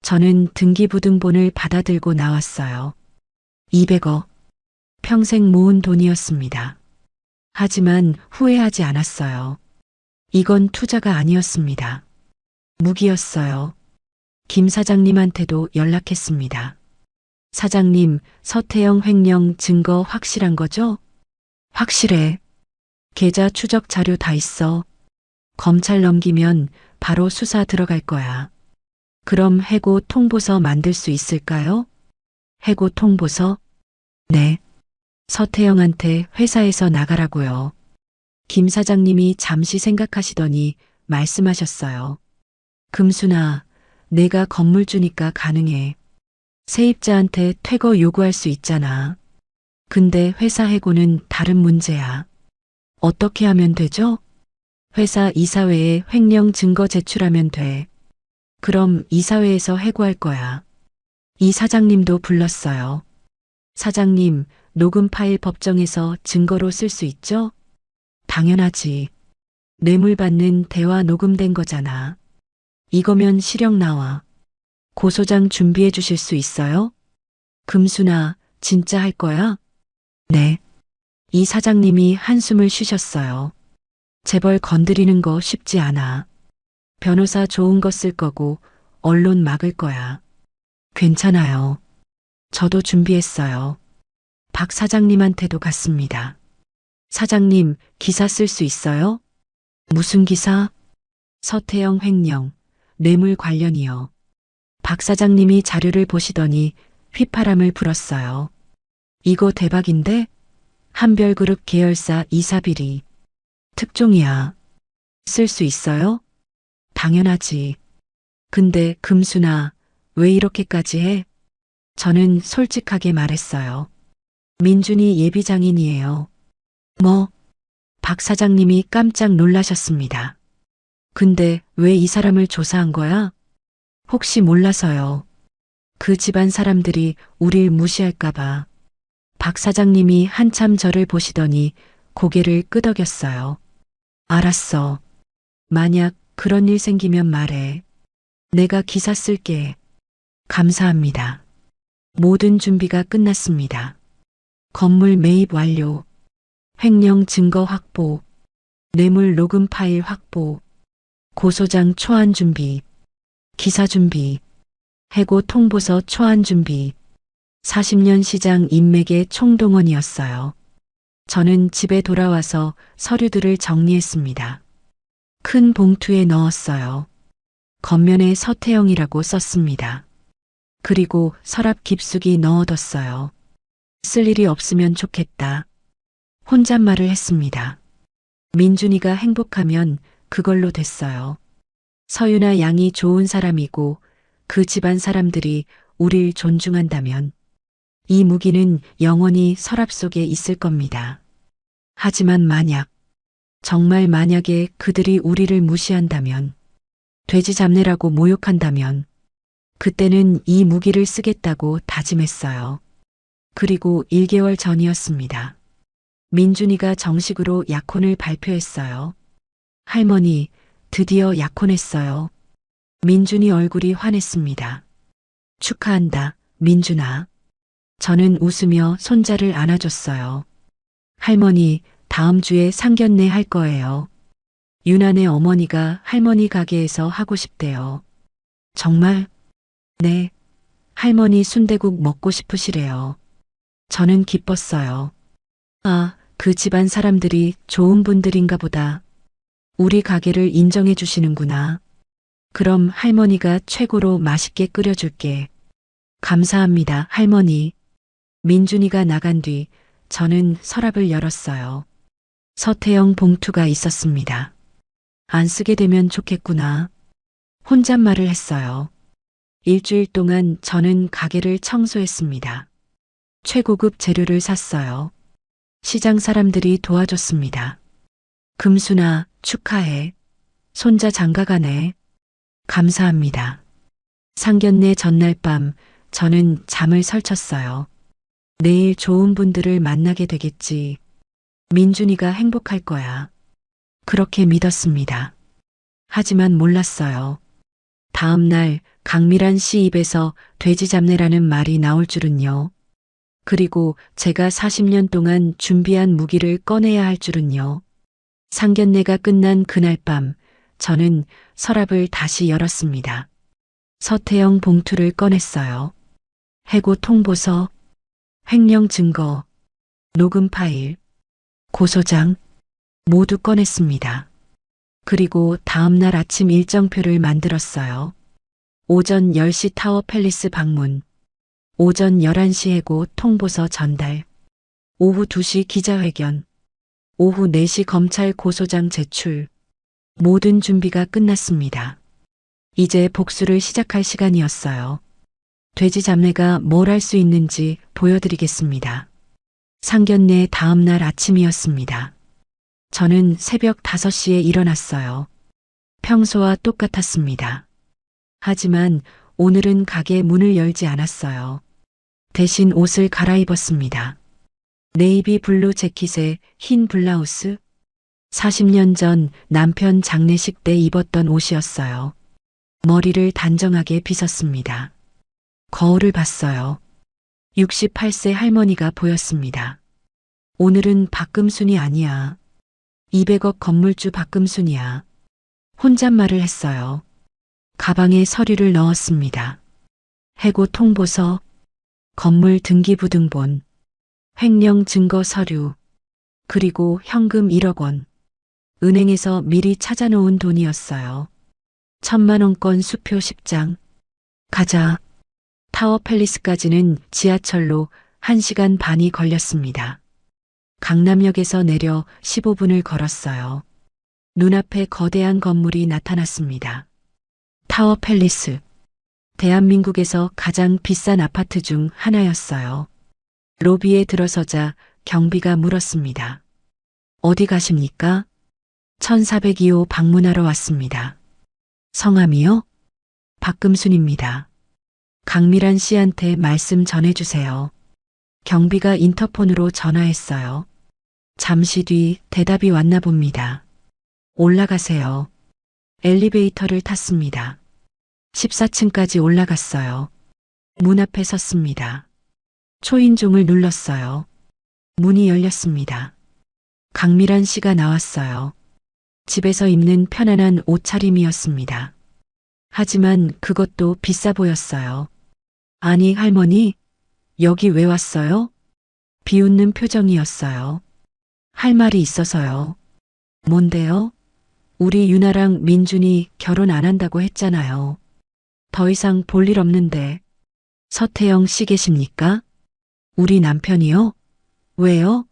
Speaker 2: 저는 등기부등본을 받아들고 나왔어요. 200억. 평생 모은 돈이었습니다. 하지만 후회하지 않았어요. 이건 투자가 아니었습니다. 무기였어요. 김 사장님한테도 연락했습니다. 사장님, 서태영 횡령 증거 확실한 거죠? 확실해. 계좌 추적 자료 다 있어. 검찰 넘기면 바로 수사 들어갈 거야. 그럼 해고 통보서 만들 수 있을까요? 해고 통보서? 네. 서태영한테 회사에서 나가라고요. 김 사장님이 잠시 생각하시더니 말씀하셨어요. 금순아, 내가 건물주니까 가능해. 세입자한테 퇴거 요구할 수 있잖아. 근데 회사 해고는 다른 문제야. 어떻게 하면 되죠? 회사 이사회에 횡령 증거 제출하면 돼. 그럼 이사회에서 해고할 거야. 이 사장님도 불렀어요. 사장님, 녹음 파일 법정에서 증거로 쓸 수 있죠? 당연하지. 뇌물 받는 대화 녹음된 거잖아. 이거면 실형 나와. 고소장 준비해 주실 수 있어요? 금순아, 진짜 할 거야? 네. 이 사장님이 한숨을 쉬셨어요. 재벌 건드리는 거 쉽지 않아. 변호사 좋은 거 쓸 거고 언론 막을 거야. 괜찮아요. 저도 준비했어요. 박 사장님한테도 갔습니다. 사장님, 기사 쓸 수 있어요? 무슨 기사? 서태영 횡령, 뇌물 관련이요. 박 사장님이 자료를 보시더니 휘파람을 불었어요. 이거 대박인데? 한별그룹 계열사 이사비리. 특종이야. 쓸 수 있어요? 당연하지. 근데 금순아, 왜 이렇게까지 해? 저는 솔직하게 말했어요. 민준이 예비장인이에요. 뭐? 박 사장님이 깜짝 놀라셨습니다. 근데 왜 이 사람을 조사한 거야? 혹시 몰라서요. 그 집안 사람들이 우릴 무시할까봐. 박 사장님이 한참 저를 보시더니 고개를 끄덕였어요. 알았어. 만약 그런 일 생기면 말해. 내가 기사 쓸게. 감사합니다. 모든 준비가 끝났습니다. 건물 매입 완료. 횡령 증거 확보. 뇌물 녹음 파일 확보. 고소장 초안 준비. 기사 준비. 해고 통보서 초안 준비. 40년 시장 인맥의 총동원이었어요. 저는 집에 돌아와서 서류들을 정리했습니다. 큰 봉투에 넣었어요. 겉면에 서태영이라고 썼습니다. 그리고 서랍 깊숙이 넣어뒀어요. 쓸 일이 없으면 좋겠다. 혼잣말을 했습니다. 민준이가 행복하면 그걸로 됐어요. 서유나 양이 좋은 사람이고 그 집안 사람들이 우릴 존중한다면 이 무기는 영원히 서랍 속에 있을 겁니다. 하지만 만약, 정말 만약에 그들이 우리를 무시한다면, 돼지 잡내라고 모욕한다면, 그때는 이 무기를 쓰겠다고 다짐했어요. 그리고 1개월 전이었습니다. 민준이가 정식으로 약혼을 발표했어요. 할머니, 드디어 약혼했어요. 민준이 얼굴이 환했습니다. 축하한다, 민준아. 저는 웃으며 손자를 안아줬어요. 할머니, 다음 주에 상견례 할 거예요. 유난의 어머니가 할머니 가게에서 하고 싶대요. 정말? 네. 할머니 순대국 먹고 싶으시래요. 저는 기뻤어요. 아, 그 집안 사람들이 좋은 분들인가 보다. 우리 가게를 인정해 주시는구나. 그럼 할머니가 최고로 맛있게 끓여줄게. 감사합니다, 할머니. 민준이가 나간 뒤 저는 서랍을 열었어요. 서태영 봉투가 있었습니다. 안 쓰게 되면 좋겠구나. 혼잣말을 했어요. 일주일 동안 저는 가게를 청소했습니다. 최고급 재료를 샀어요. 시장 사람들이 도와줬습니다. 금순아, 축하해. 손자 장가가네. 감사합니다. 상견례 전날 밤 저는 잠을 설쳤어요. 내일 좋은 분들을 만나게 되겠지. 민준이가 행복할 거야. 그렇게 믿었습니다. 하지만 몰랐어요. 다음 날 강미란 씨 입에서 돼지 잡내라는 말이 나올 줄은요. 그리고 제가 40년 동안 준비한 무기를 꺼내야 할 줄은요. 상견례가 끝난 그날 밤 저는 서랍을 다시 열었습니다. 서태영 봉투를 꺼냈어요. 해고 통보서, 횡령 증거, 녹음 파일, 고소장 모두 꺼냈습니다. 그리고 다음 날 아침 일정표를 만들었어요. 오전 10시 타워 팰리스 방문, 오전 11시 해고 통보서 전달, 오후 2시 기자회견, 오후 4시 검찰 고소장 제출. 모든 준비가 끝났습니다. 이제 복수를 시작할 시간이었어요. 돼지 잡내가 뭘 할 수 있는지 보여드리겠습니다. 상견례 다음 날 아침이었습니다. 저는 새벽 5시에 일어났어요. 평소와 똑같았습니다. 하지만 오늘은 가게 문을 열지 않았어요. 대신 옷을 갈아입었습니다. 네이비 블루 재킷에 흰 블라우스. 40년 전 남편 장례식 때 입었던 옷이었어요. 머리를 단정하게 빗었습니다. 거울을 봤어요. 68세 할머니가 보였습니다. 오늘은 박금순이 아니야. 200억 건물주 박금순이야. 혼잣말을 했어요. 가방에 서류를 넣었습니다. 해고 통보서, 건물 등기부등본, 횡령 증거 서류, 그리고 현금 1억 원. 은행에서 미리 찾아놓은 돈이었어요. 1000만원권 수표 10장. 가자. 타워 팰리스까지는 지하철로 1시간 반이 걸렸습니다. 강남역에서 내려 15분을 걸었어요. 눈앞에 거대한 건물이 나타났습니다. 타워 팰리스. 대한민국에서 가장 비싼 아파트 중 하나였어요. 로비에 들어서자 경비가 물었습니다. 어디 가십니까? 1402호 방문하러 왔습니다. 성함이요? 박금순입니다. 강미란 씨한테 말씀 전해주세요. 경비가 인터폰으로 전화했어요. 잠시 뒤 대답이 왔나 봅니다. 올라가세요. 엘리베이터를 탔습니다. 14층까지 올라갔어요. 문 앞에 섰습니다. 초인종을 눌렀어요. 문이 열렸습니다. 강미란 씨가 나왔어요. 집에서 입는 편안한 옷차림이었습니다. 하지만 그것도 비싸 보였어요. 아니, 할머니, 여기 왜 왔어요? 비웃는 표정이었어요. 할 말이 있어서요. 뭔데요? 우리 유나랑 민준이 결혼 안 한다고 했잖아요. 더 이상 볼 일 없는데. 서태영 씨 계십니까? 우리 남편이요? 왜요?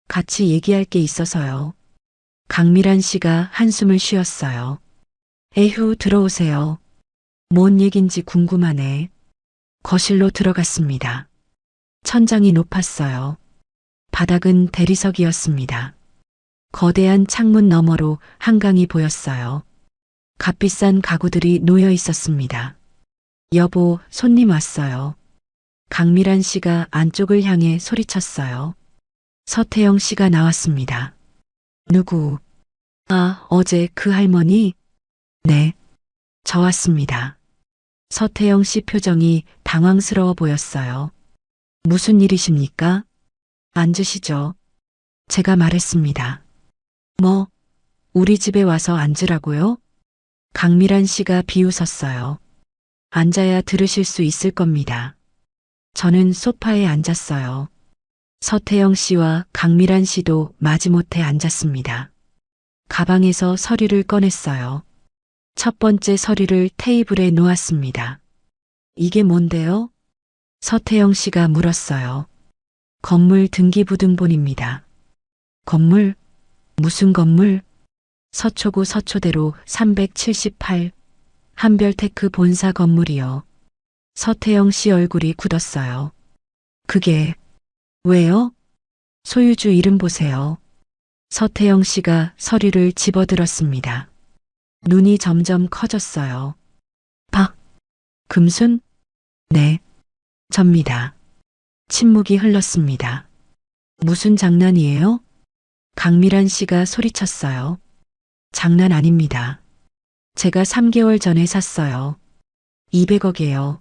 Speaker 2: 같이 얘기할 게 있어서요. 강미란 씨가 한숨을 쉬었어요. 에휴, 들어오세요. 뭔 얘긴지 궁금하네. 거실로 들어갔습니다. 천장이 높았어요. 바닥은 대리석이었습니다. 거대한 창문 너머로 한강이 보였어요. 값비싼 가구들이 놓여 있었습니다. 여보, 손님 왔어요. 강미란 씨가 안쪽을 향해 소리쳤어요. 서태영 씨가 나왔습니다. 누구? 아, 어제 그 할머니? 네, 저 왔습니다. 서태영 씨 표정이 당황스러워 보였어요. 무슨 일이십니까? 앉으시죠. 제가 말했습니다. 뭐, 우리 집에 와서 앉으라고요? 강미란 씨가 비웃었어요. 앉아야 들으실 수 있을 겁니다. 저는 소파에 앉았어요. 서태영 씨와 강미란 씨도 마지못해 앉았습니다. 가방에서 서류를 꺼냈어요. 첫 번째 서류를 테이블에 놓았습니다. 이게 뭔데요? 서태영 씨가 물었어요. 건물 등기부등본입니다. 건물? 무슨 건물? 서초구 서초대로 378 한별테크 본사 건물이요. 서태영 씨 얼굴이 굳었어요. 그게 왜요? 소유주 이름 보세요. 서태영 씨가 서류를 집어들었습니다. 눈이 점점 커졌어요. 금순? 네, 접니다. 침묵이 흘렀습니다. 무슨 장난이에요? 강미란 씨가 소리쳤어요. 장난 아닙니다. 제가 3개월 전에 샀어요. 200억이에요.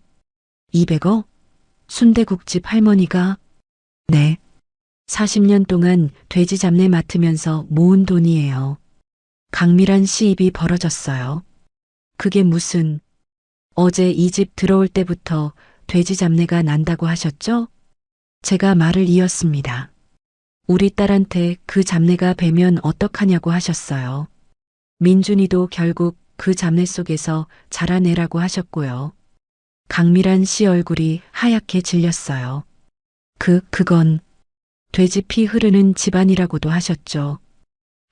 Speaker 2: 200억? 순대국집 할머니가? 네. 40년 동안 돼지 잡내 맡으면서 모은 돈이에요. 강미란 씨 입이 벌어졌어요. 그게 무슨, 어제 이 집 들어올 때부터 돼지 잡내가 난다고 하셨죠? 제가 말을 이었습니다. 우리 딸한테 그 잡내가 배면 어떡하냐고 하셨어요. 민준이도 결국 그 잡내 속에서 자라내라고 하셨고요. 강미란 씨 얼굴이 하얗게 질렸어요. 그건 돼지 피 흐르는 집안이라고도 하셨죠.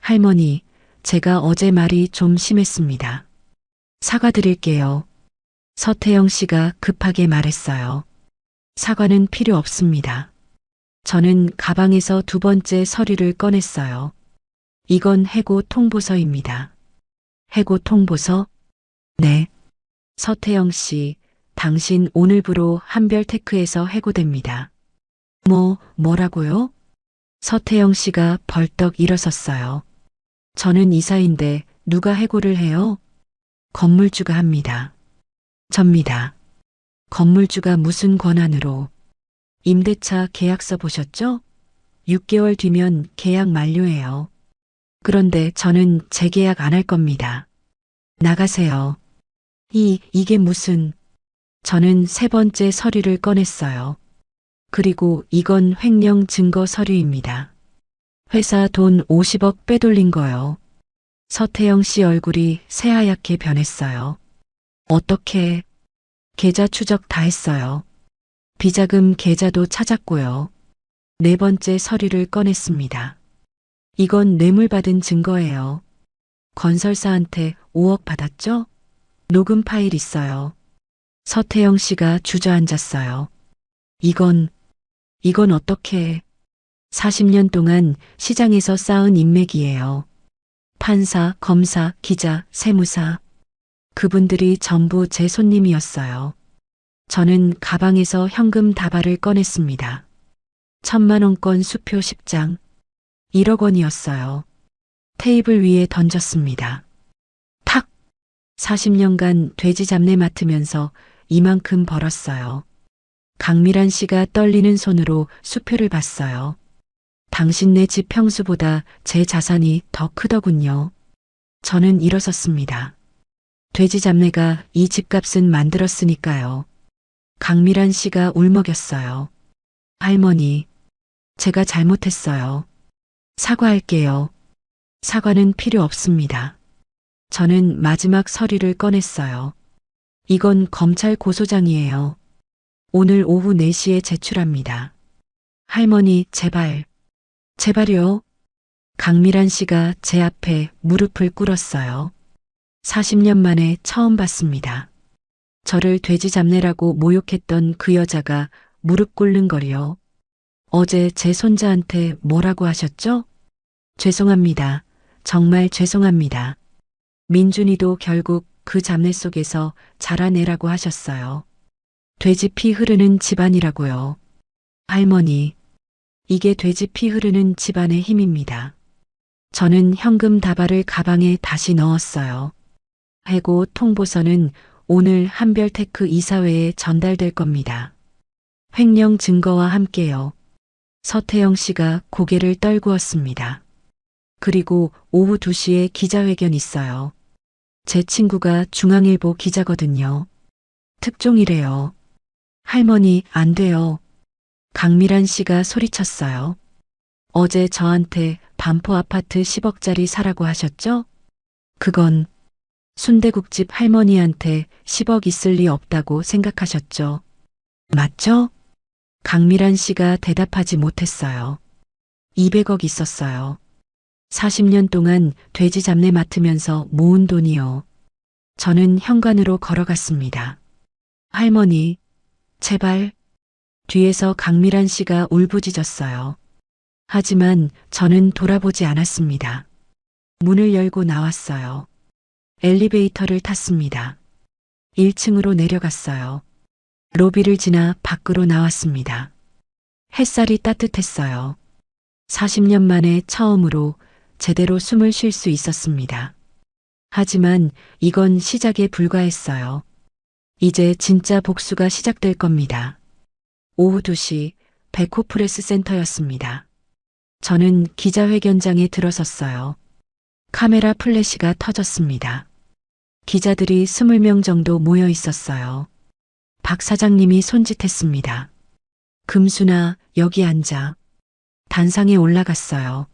Speaker 2: 할머니, 제가 어제 말이 좀 심했습니다. 사과드릴게요. 서태영 씨가 급하게 말했어요. 사과는 필요 없습니다. 저는 가방에서 두 번째 서류를 꺼냈어요. 이건 해고 통보서입니다. 해고 통보서? 네. 서태영 씨, 당신 오늘부로 한별테크에서 해고됩니다. 뭐라고요? 서태영 씨가 벌떡 일어섰어요. 저는 이사인데 누가 해고를 해요? 건물주가 합니다. 접니다. 건물주가 무슨 권한으로? 임대차 계약서 보셨죠? 6개월 뒤면 계약 만료해요. 그런데 저는 재계약 안 할 겁니다. 나가세요. 이게 무슨... 저는 세 번째 서류를 꺼냈어요. 그리고 이건 횡령 증거 서류입니다. 회사 돈 50억 빼돌린 거요. 서태영 씨 얼굴이 새하얗게 변했어요. 어떻게? 계좌 추적 다 했어요. 비자금 계좌도 찾았고요. 네 번째 서류를 꺼냈습니다. 이건 뇌물 받은 증거예요. 건설사한테 5억 받았죠? 녹음 파일 있어요. 서태영 씨가 주저앉았어요. 이건 어떻게... 40년 동안 시장에서 쌓은 인맥이에요. 판사, 검사, 기자, 세무사. 그분들이 전부 제 손님이었어요. 저는 가방에서 현금 다발을 꺼냈습니다. 1,000만 원권 수표 10장. 1억 원이었어요. 테이블 위에 던졌습니다. 탁! 40년간 돼지 잡내 맡으면서 이만큼 벌었어요. 강미란 씨가 떨리는 손으로 수표를 봤어요. 당신네 집 평수보다 제 자산이 더 크더군요. 저는 일어섰습니다. 돼지 잡내가 이 집값은 만들었으니까요. 강미란 씨가 울먹였어요. 할머니, 제가 잘못했어요. 사과할게요. 사과는 필요 없습니다. 저는 마지막 서류를 꺼냈어요. 이건 검찰 고소장이에요. 오늘 오후 4시에 제출합니다. 할머니, 제발. 제발요. 강미란 씨가 제 앞에 무릎을 꿇었어요. 40년 만에 처음 봤습니다. 저를 돼지 잡내라고 모욕했던 그 여자가 무릎 꿇는 거리요. 어제 제 손자한테 뭐라고 하셨죠? 죄송합니다. 정말 죄송합니다. 민준이도 결국 그 잡내 속에서 자라내라고 하셨어요. 돼지 피 흐르는 집안이라고요. 할머니, 이게 돼지 피 흐르는 집안의 힘입니다. 저는 현금 다발을 가방에 다시 넣었어요. 해고 통보서는 오늘 한별테크 이사회에 전달될 겁니다. 횡령 증거와 함께요. 서태영 씨가 고개를 떨구었습니다. 그리고 오후 2시에 기자회견 있어요. 제 친구가 중앙일보 기자거든요. 특종이래요. 할머니, 안 돼요. 강미란 씨가 소리쳤어요. 어제 저한테 반포 아파트 10억짜리 사라고 하셨죠? 그건 순대국집 할머니한테 10억 있을 리 없다고 생각하셨죠? 맞죠? 강미란 씨가 대답하지 못했어요. 200억 있었어요. 40년 동안 돼지 잡내 맡으면서 모은 돈이요. 저는 현관으로 걸어갔습니다. 할머니, 제발. 뒤에서 강미란 씨가 울부짖었어요. 하지만 저는 돌아보지 않았습니다. 문을 열고 나왔어요. 엘리베이터를 탔습니다. 1층으로 내려갔어요. 로비를 지나 밖으로 나왔습니다. 햇살이 따뜻했어요. 40년 만에 처음으로 제대로 숨을 쉴 수 있었습니다. 하지만 이건 시작에 불과했어요. 이제 진짜 복수가 시작될 겁니다. 오후 2시 백호프레스 센터였습니다. 저는 기자회견장에 들어섰어요. 카메라 플래시가 터졌습니다. 기자들이 20명 정도 모여 있었어요. 박 사장님이 손짓했습니다. 금순아, 여기 앉아. 단상에 올라갔어요.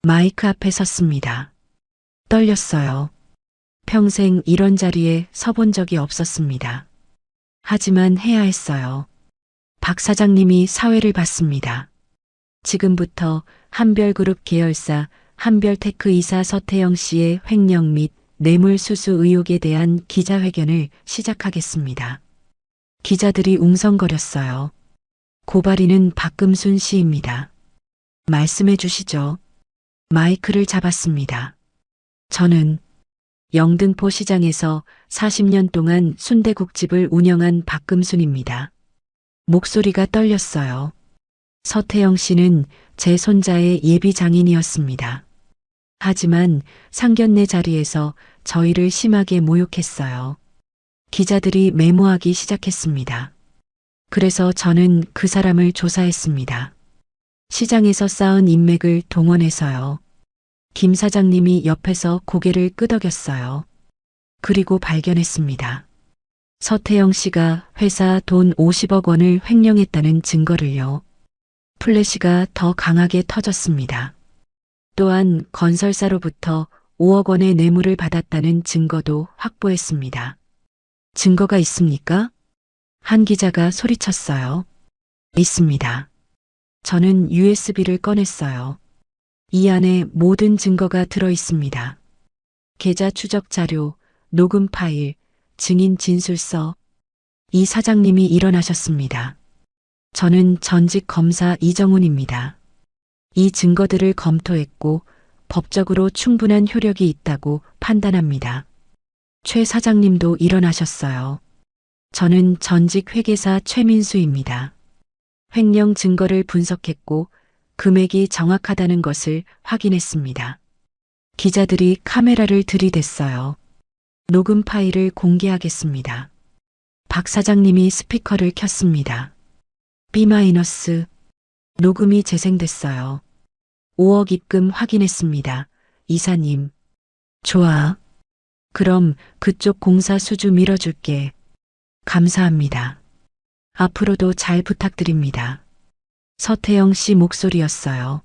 Speaker 2: 마이크 앞에 섰습니다. 떨렸어요. 평생 이런 자리에 서본 적이 없었습니다. 하지만 해야 했어요. 박 사장님이 사회를 봤습니다. 지금부터 한별그룹 계열사 한별테크 이사 서태영 씨의 횡령 및 뇌물수수 의혹에 대한 기자회견을 시작하겠습니다. 기자들이 웅성거렸어요. 고발인은 박금순 씨입니다. 말씀해 주시죠. 마이크를 잡았습니다. 저는 영등포 시장에서 40년 동안 순대국집을 운영한 박금순입니다. 목소리가 떨렸어요. 서태영 씨는 제 손자의 예비 장인이었습니다. 하지만 상견례 자리에서 저희를 심하게 모욕했어요. 기자들이 메모하기 시작했습니다. 그래서 저는 그 사람을 조사했습니다. 시장에서 쌓은 인맥을 동원해서요. 김 사장님이 옆에서 고개를 끄덕였어요. 그리고 발견했습니다. 서태영 씨가 회사 돈 50억 원을 횡령했다는 증거를요. 플래시가 더 강하게 터졌습니다. 또한 건설사로부터 5억 원의 뇌물을 받았다는 증거도 확보했습니다. 증거가 있습니까? 한 기자가 소리쳤어요. 있습니다. 저는 USB를 꺼냈어요. 이 안에 모든 증거가 들어 있습니다. 계좌 추적 자료, 녹음 파일, 증인 진술서. 이 사장님이 일어나셨습니다. 저는 전직 검사 이정훈입니다. 이 증거들을 검토했고 법적으로 충분한 효력이 있다고 판단합니다. 최 사장님도 일어나셨어요. 저는 전직 회계사 최민수입니다. 횡령 증거를 분석했고 금액이 정확하다는 것을 확인했습니다. 기자들이 카메라를 들이댔어요. 녹음 파일을 공개하겠습니다. 박 사장님이 스피커를 켰습니다. B- 녹음이 재생됐어요. 5억 입금 확인했습니다. 이사님. 좋아. 그럼 그쪽 공사 수주 밀어줄게. 감사합니다. 앞으로도 잘 부탁드립니다. 서태영 씨 목소리였어요.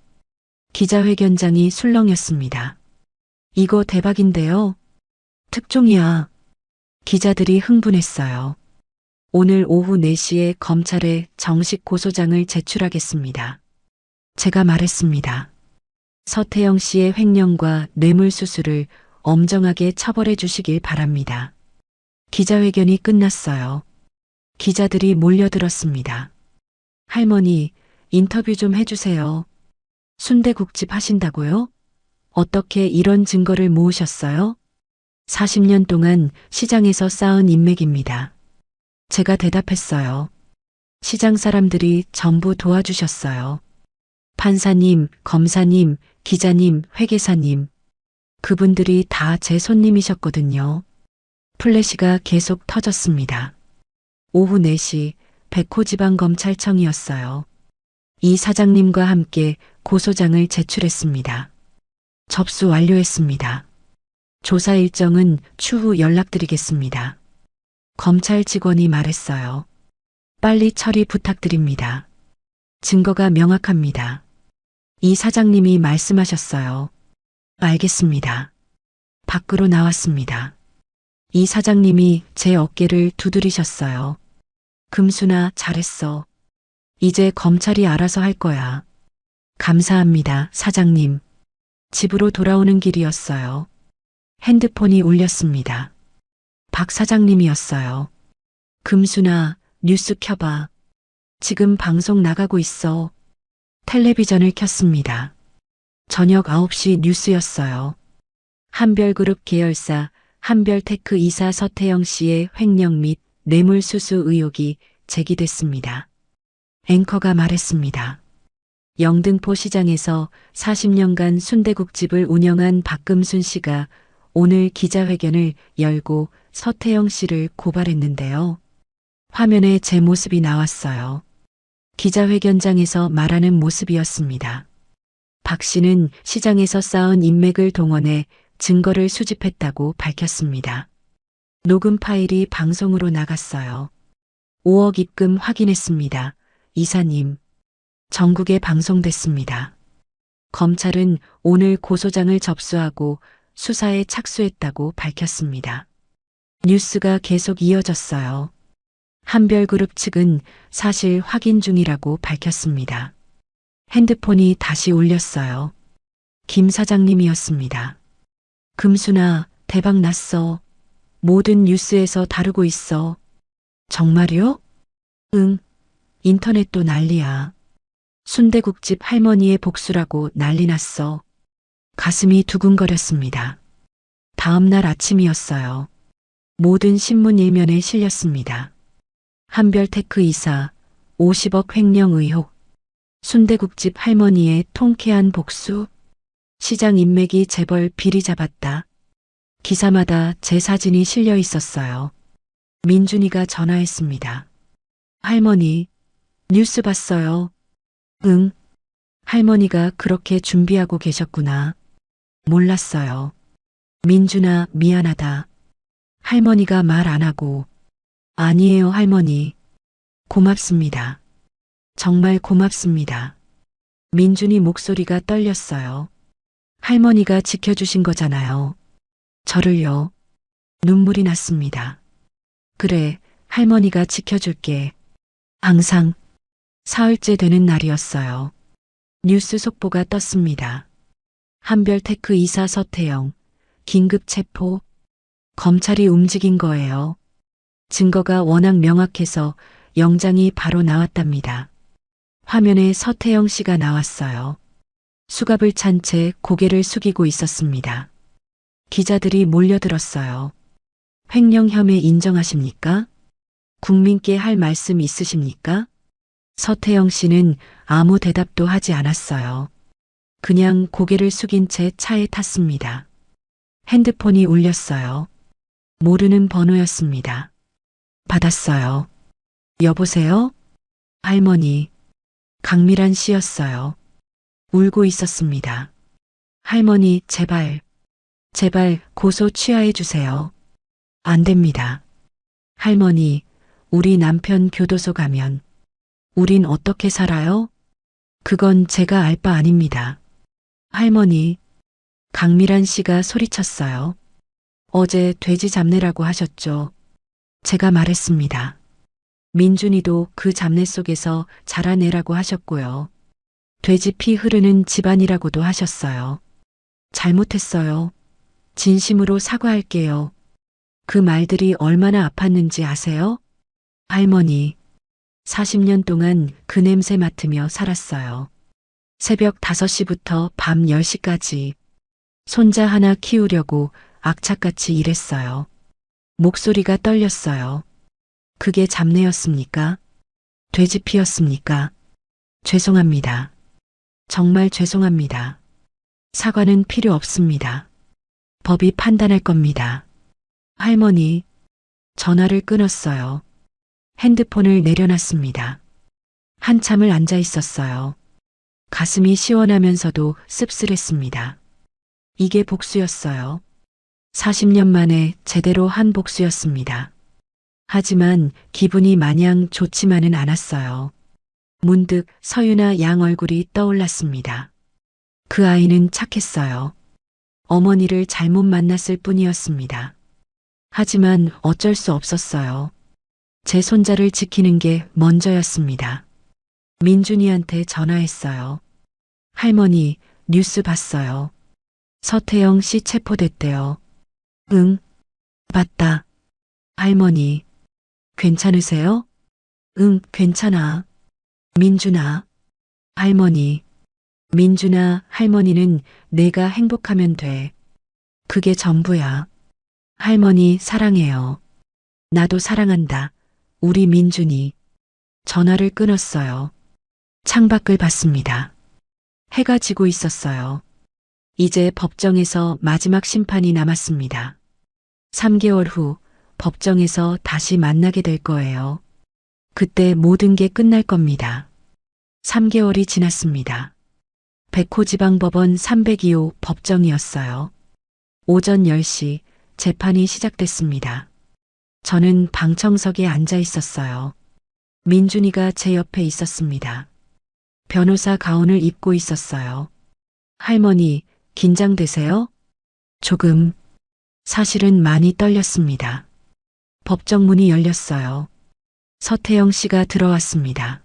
Speaker 2: 기자회견장이 술렁였습니다. 이거 대박인데요? 특종이야. 기자들이 흥분했어요. 오늘 오후 4시에 검찰에 정식 고소장을 제출하겠습니다. 제가 말했습니다. 서태영 씨의 횡령과 뇌물수수를 엄정하게 처벌해 주시길 바랍니다. 기자회견이 끝났어요. 기자들이 몰려들었습니다. 할머니, 인터뷰 좀 해주세요. 순대국집 하신다고요? 어떻게 이런 증거를 모으셨어요? 40년 동안 시장에서 쌓은 인맥입니다. 제가 대답했어요. 시장 사람들이 전부 도와주셨어요. 판사님, 검사님, 기자님, 회계사님. 그분들이 다 제 손님이셨거든요. 플래시가 계속 터졌습니다. 오후 4시 백호지방검찰청이었어요. 이 사장님과 함께 고소장을 제출했습니다. 접수 완료했습니다. 조사 일정은 추후 연락드리겠습니다. 검찰 직원이 말했어요. 빨리 처리 부탁드립니다. 증거가 명확합니다. 이 사장님이 말씀하셨어요. 알겠습니다. 밖으로 나왔습니다. 이 사장님이 제 어깨를 두드리셨어요. 금순아, 잘했어. 이제 검찰이 알아서 할 거야. 감사합니다, 사장님. 집으로 돌아오는 길이었어요. 핸드폰이 울렸습니다. 박 사장님이었어요. 금순아, 뉴스 켜봐. 지금 방송 나가고 있어. 텔레비전을 켰습니다. 저녁 9시 뉴스였어요. 한별그룹 계열사 한별테크 이사 서태영 씨의 횡령 및 뇌물수수 의혹이 제기됐습니다. 앵커가 말했습니다. 영등포 시장에서 40년간 순대국집을 운영한 박금순 씨가 오늘 기자회견을 열고 서태영 씨를 고발했는데요. 화면에 제 모습이 나왔어요. 기자회견장에서 말하는 모습이었습니다. 박 씨는 시장에서 쌓은 인맥을 동원해 증거를 수집했다고 밝혔습니다. 녹음 파일이 방송으로 나갔어요. 5억 입금 확인했습니다. 이사님. 전국에 방송됐습니다. 검찰은 오늘 고소장을 접수하고 수사에 착수했다고 밝혔습니다. 뉴스가 계속 이어졌어요. 한별그룹 측은 사실 확인 중이라고 밝혔습니다. 핸드폰이 다시 울렸어요. 김 사장님이었습니다. 금순아, 대박 났어. 모든 뉴스에서 다루고 있어. 정말요? 응. 인터넷도 난리야. 순대국집 할머니의 복수라고 난리 났어. 가슴이 두근거렸습니다. 다음 날 아침이었어요. 모든 신문 일면에 실렸습니다. 한별테크 이사 50억 횡령 의혹. 순대국집 할머니의 통쾌한 복수. 시장 인맥이 재벌 비리 잡았다. 기사마다 제 사진이 실려 있었어요. 민준이가 전화했습니다. 할머니, 뉴스 봤어요. 응. 할머니가 그렇게 준비하고 계셨구나. 몰랐어요. 민준아, 미안하다. 할머니가 말 안 하고. 아니에요, 할머니. 고맙습니다. 정말 고맙습니다. 민준이 목소리가 떨렸어요. 할머니가 지켜주신 거잖아요. 저를요. 눈물이 났습니다. 그래, 할머니가 지켜줄게. 항상. 사흘째 되는 날이었어요. 뉴스 속보가 떴습니다. 한별테크 이사 서태영, 긴급 체포. 검찰이 움직인 거예요. 증거가 워낙 명확해서 영장이 바로 나왔답니다. 화면에 서태영 씨가 나왔어요. 수갑을 찬 채 고개를 숙이고 있었습니다. 기자들이 몰려들었어요. 횡령 혐의 인정하십니까? 국민께 할 말씀 있으십니까? 서태영 씨는 아무 대답도 하지 않았어요. 그냥 고개를 숙인 채 차에 탔습니다. 핸드폰이 울렸어요. 모르는 번호였습니다. 받았어요. 여보세요? 할머니. 강미란 씨였어요. 울고 있었습니다. 할머니, 제발 고소 취하해 주세요. 안 됩니다. 할머니, 우리 남편 교도소 가면 우린 어떻게 살아요? 그건 제가 알 바 아닙니다. 할머니, 강미란 씨가 소리쳤어요. 어제 돼지 잡내라고 하셨죠. 제가 말했습니다. 민준이도 그 잡내 속에서 자라내라고 하셨고요. 돼지 피 흐르는 집안이라고도 하셨어요. 잘못했어요. 진심으로 사과할게요. 그 말들이 얼마나 아팠는지 아세요? 할머니, 40년 동안 그 냄새 맡으며 살았어요. 새벽 5시부터 밤 10시까지 손자 하나 키우려고 악착같이 일했어요. 목소리가 떨렸어요. 그게 잡내였습니까? 돼지 피였습니까? 죄송합니다. 정말 죄송합니다. 사과는 필요 없습니다. 법이 판단할 겁니다. 할머니, 전화를 끊었어요. 핸드폰을 내려놨습니다. 한참을 앉아 있었어요. 가슴이 시원하면서도 씁쓸했습니다. 이게 복수였어요. 40년 만에 제대로 한 복수였습니다. 하지만 기분이 마냥 좋지만은 않았어요. 문득 서유나 양 얼굴이 떠올랐습니다. 그 아이는 착했어요. 어머니를 잘못 만났을 뿐이었습니다. 하지만 어쩔 수 없었어요. 제 손자를 지키는 게 먼저였습니다. 민준이한테 전화했어요. 할머니, 뉴스 봤어요. 서태영 씨 체포됐대요. 응, 봤다. 할머니, 괜찮으세요? 응, 괜찮아. 민준아, 할머니. 민준아, 할머니는 내가 행복하면 돼. 그게 전부야. 할머니 사랑해요. 나도 사랑한다. 우리 민준이. 전화를 끊었어요. 창밖을 봤습니다. 해가 지고 있었어요. 이제 법정에서 마지막 심판이 남았습니다. 3개월 후 법정에서 다시 만나게 될 거예요. 그때 모든 게 끝날 겁니다. 3개월이 지났습니다. 백호지방법원 302호 법정이었어요. 오전 10시 재판이 시작됐습니다. 저는 방청석에 앉아 있었어요. 민준이가 제 옆에 있었습니다. 변호사 가운을 입고 있었어요. 할머니, 긴장되세요? 조금. 사실은 많이 떨렸습니다. 법정 문이 열렸어요. 서태영 씨가 들어왔습니다.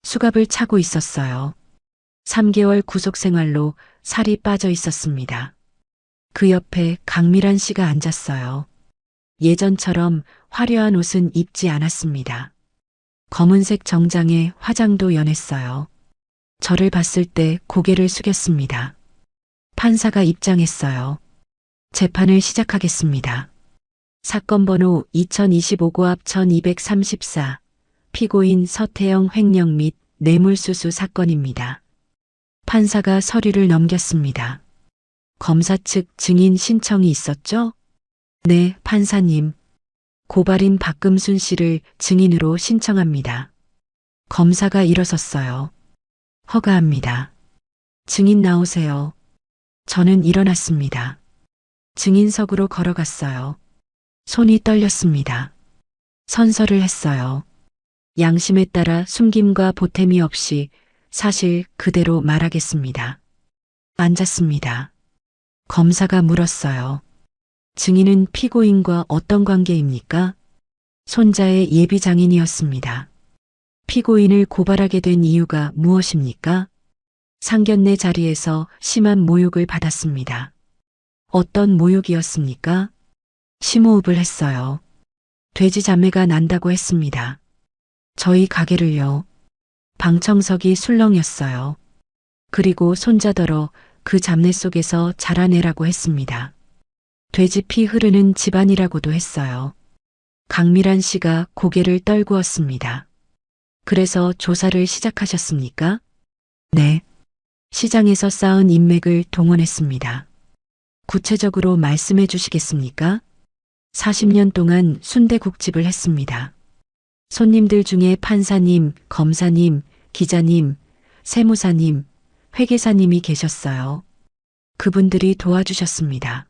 Speaker 2: 수갑을 차고 있었어요. 3개월 구속생활로 살이 빠져 있었습니다. 그 옆에 강미란 씨가 앉았어요. 예전처럼 화려한 옷은 입지 않았습니다. 검은색 정장에 화장도 연했어요. 저를 봤을 때 고개를 숙였습니다. 판사가 입장했어요. 재판을 시작하겠습니다. 사건 번호 2025고압 1234 피고인 서태영 횡령 및 뇌물수수 사건입니다. 판사가 서류를 넘겼습니다. 검사 측 증인 신청이 있었죠? 네, 판사님. 고발인 박금순 씨를 증인으로 신청합니다. 검사가 일어섰어요. 허가합니다. 증인 나오세요. 저는 일어났습니다. 증인석으로 걸어갔어요. 손이 떨렸습니다. 선서를 했어요. 양심에 따라 숨김과 보탬이 없이 사실 그대로 말하겠습니다. 앉았습니다. 검사가 물었어요. 증인은 피고인과 어떤 관계입니까? 손자의 예비 장인이었습니다. 피고인을 고발하게 된 이유가 무엇입니까? 상견례 자리에서 심한 모욕을 받았습니다. 어떤 모욕이었습니까? 심호흡을 했어요. 돼지 잡내가 난다고 했습니다. 저희 가게를요. 방청석이 술렁였어요. 그리고 손자더러 그 잡내 속에서 자라내라고 했습니다. 돼지 피 흐르는 집안이라고도 했어요. 강미란 씨가 고개를 떨구었습니다. 그래서 조사를 시작하셨습니까? 네. 시장에서 쌓은 인맥을 동원했습니다. 구체적으로 말씀해 주시겠습니까? 40년 동안 순대국집을 했습니다. 손님들 중에 판사님, 검사님, 기자님, 세무사님, 회계사님이 계셨어요. 그분들이 도와주셨습니다.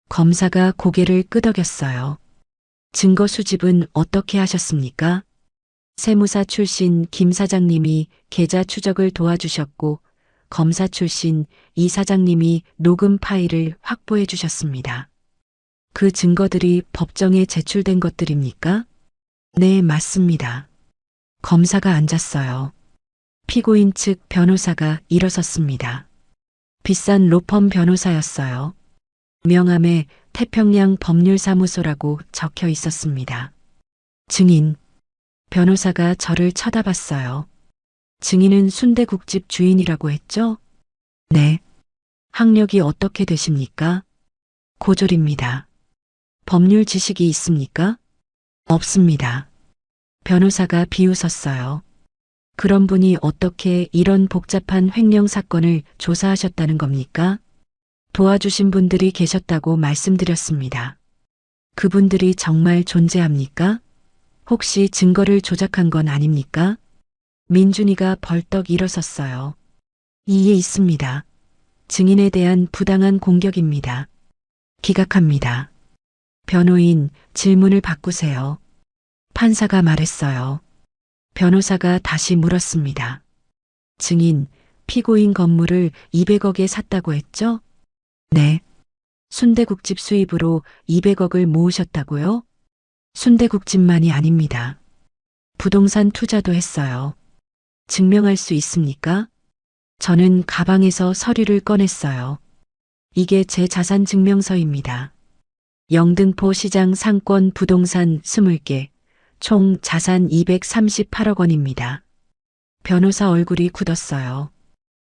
Speaker 2: 검사가 고개를 끄덕였어요. 증거 수집은 어떻게 하셨습니까? 세무사 출신 김 사장님이 계좌 추적을 도와주셨고 검사 출신 이 사장님이 녹음 파일을 확보해 주셨습니다. 그 증거들이 법정에 제출된 것들입니까? 네, 맞습니다. 검사가 앉았어요. 피고인 측 변호사가 일어섰습니다. 비싼 로펌 변호사였어요. 명함에 태평양 법률사무소라고 적혀 있었습니다. 증인. 변호사가 저를 쳐다봤어요. 증인은 순대국집 주인이라고 했죠? 네. 학력이 어떻게 되십니까? 고졸입니다. 법률 지식이 있습니까? 없습니다. 변호사가 비웃었어요. 그런 분이 어떻게 이런 복잡한 횡령 사건을 조사하셨다는 겁니까? 도와주신 분들이 계셨다고 말씀드렸습니다. 그분들이 정말 존재합니까? 혹시 증거를 조작한 건 아닙니까? 민준이가 벌떡 일어섰어요. 이에 있습니다. 증인에 대한 부당한 공격입니다. 기각합니다. 변호인, 질문을 바꾸세요. 판사가 말했어요. 변호사가 다시 물었습니다. 증인, 피고인 건물을 200억에 샀다고 했죠? 네. 순대국집 수입으로 200억을 모으셨다고요? 순대국집만이 아닙니다. 부동산 투자도 했어요. 증명할 수 있습니까? 저는 가방에서 서류를 꺼냈어요. 이게 제 자산 증명서입니다. 영등포 시장 상권 부동산 20개, 총 자산 238억 원입니다. 변호사 얼굴이 굳었어요.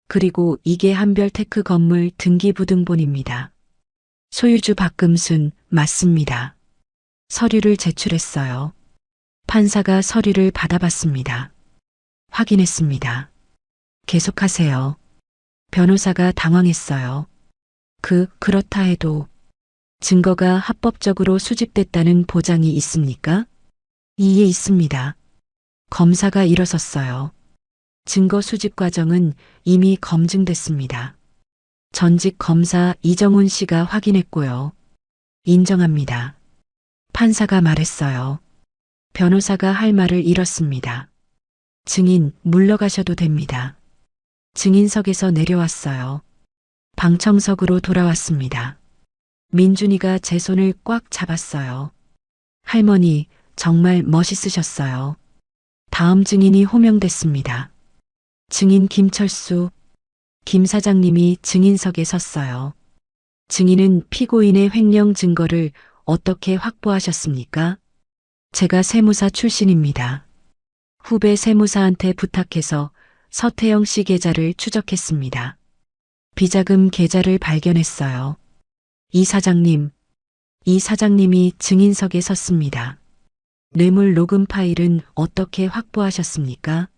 Speaker 2: 그리고 이게 한별테크 건물 등기부등본입니다. 소유주 박금순, 맞습니다. 서류를 제출했어요. 판사가 서류를 받아봤습니다. 확인했습니다. 계속하세요. 변호사가 당황했어요. 그렇다 해도 증거가 합법적으로 수집됐다는 보장이 있습니까? 이에 있습니다. 검사가 일어섰어요. 증거 수집 과정은 이미 검증됐습니다. 전직 검사 이정훈 씨가 확인했고요. 인정합니다. 판사가 말했어요. 변호사가 할 말을 잃었습니다. 증인, 물러가셔도 됩니다. 증인석에서 내려왔어요. 방청석으로 돌아왔습니다. 민준이가 제 손을 꽉 잡았어요. 할머니, 정말 멋있으셨어요. 다음 증인이 호명됐습니다. 증인 김철수. 김 사장님이 증인석에 섰어요. 증인은 피고인의 횡령 증거를 어떻게 확보하셨습니까? 제가 세무사 출신입니다. 후배 세무사한테 부탁해서 서태영 씨 계좌를 추적했습니다. 비자금 계좌를 발견했어요. 이 사장님이 증인석에 섰습니다. 뇌물 녹음 파일은 어떻게 확보하셨습니까?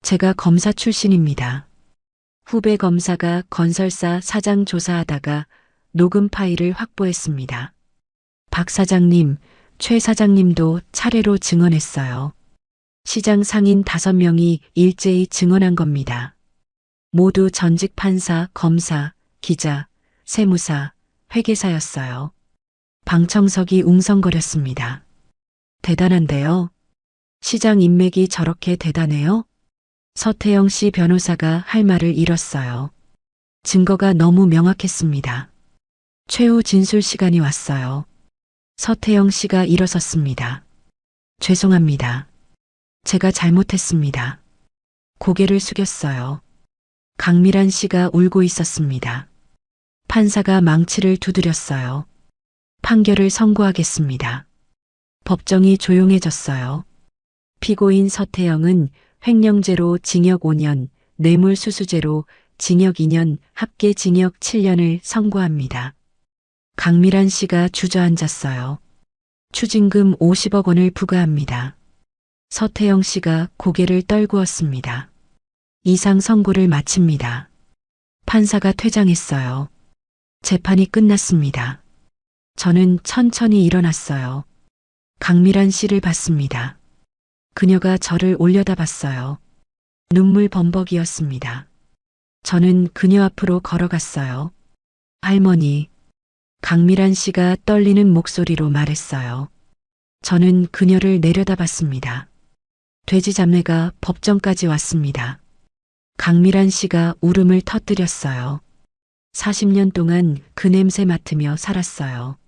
Speaker 2: 제가 검사 출신입니다. 후배 검사가 건설사 사장 조사하다가 녹음 파일을 확보했습니다. 박 사장님, 최 사장님도 차례로 증언했어요. 시장 상인 5명이 일제히 증언한 겁니다. 모두 전직 판사, 검사, 기자, 세무사, 회계사였어요. 방청석이 웅성거렸습니다. 대단한데요? 시장 인맥이 저렇게 대단해요? 서태영 씨 변호사가 할 말을 잃었어요. 증거가 너무 명확했습니다. 최후 진술 시간이 왔어요. 서태영 씨가 일어섰습니다. 죄송합니다. 제가 잘못했습니다. 고개를 숙였어요. 강미란 씨가 울고 있었습니다. 판사가 망치를 두드렸어요. 판결을 선고하겠습니다. 법정이 조용해졌어요. 피고인 서태영은 횡령죄로 징역 5년, 뇌물수수죄로 징역 2년, 합계 징역 7년을 선고합니다. 강미란 씨가 주저앉았어요. 추징금 50억 원을 부과합니다. 서태영 씨가 고개를 떨구었습니다. 이상 선고를 마칩니다. 판사가 퇴장했어요. 재판이 끝났습니다. 저는 천천히 일어났어요. 강미란 씨를 봤습니다. 그녀가 저를 올려다봤어요. 눈물 범벅이었습니다. 저는 그녀 앞으로 걸어갔어요. 할머니, 강미란 씨가 떨리는 목소리로 말했어요. 저는 그녀를 내려다봤습니다. 돼지 잡내가 법정까지 왔습니다. 강미란 씨가 울음을 터뜨렸어요. 40년 동안 그 냄새 맡으며 살았어요.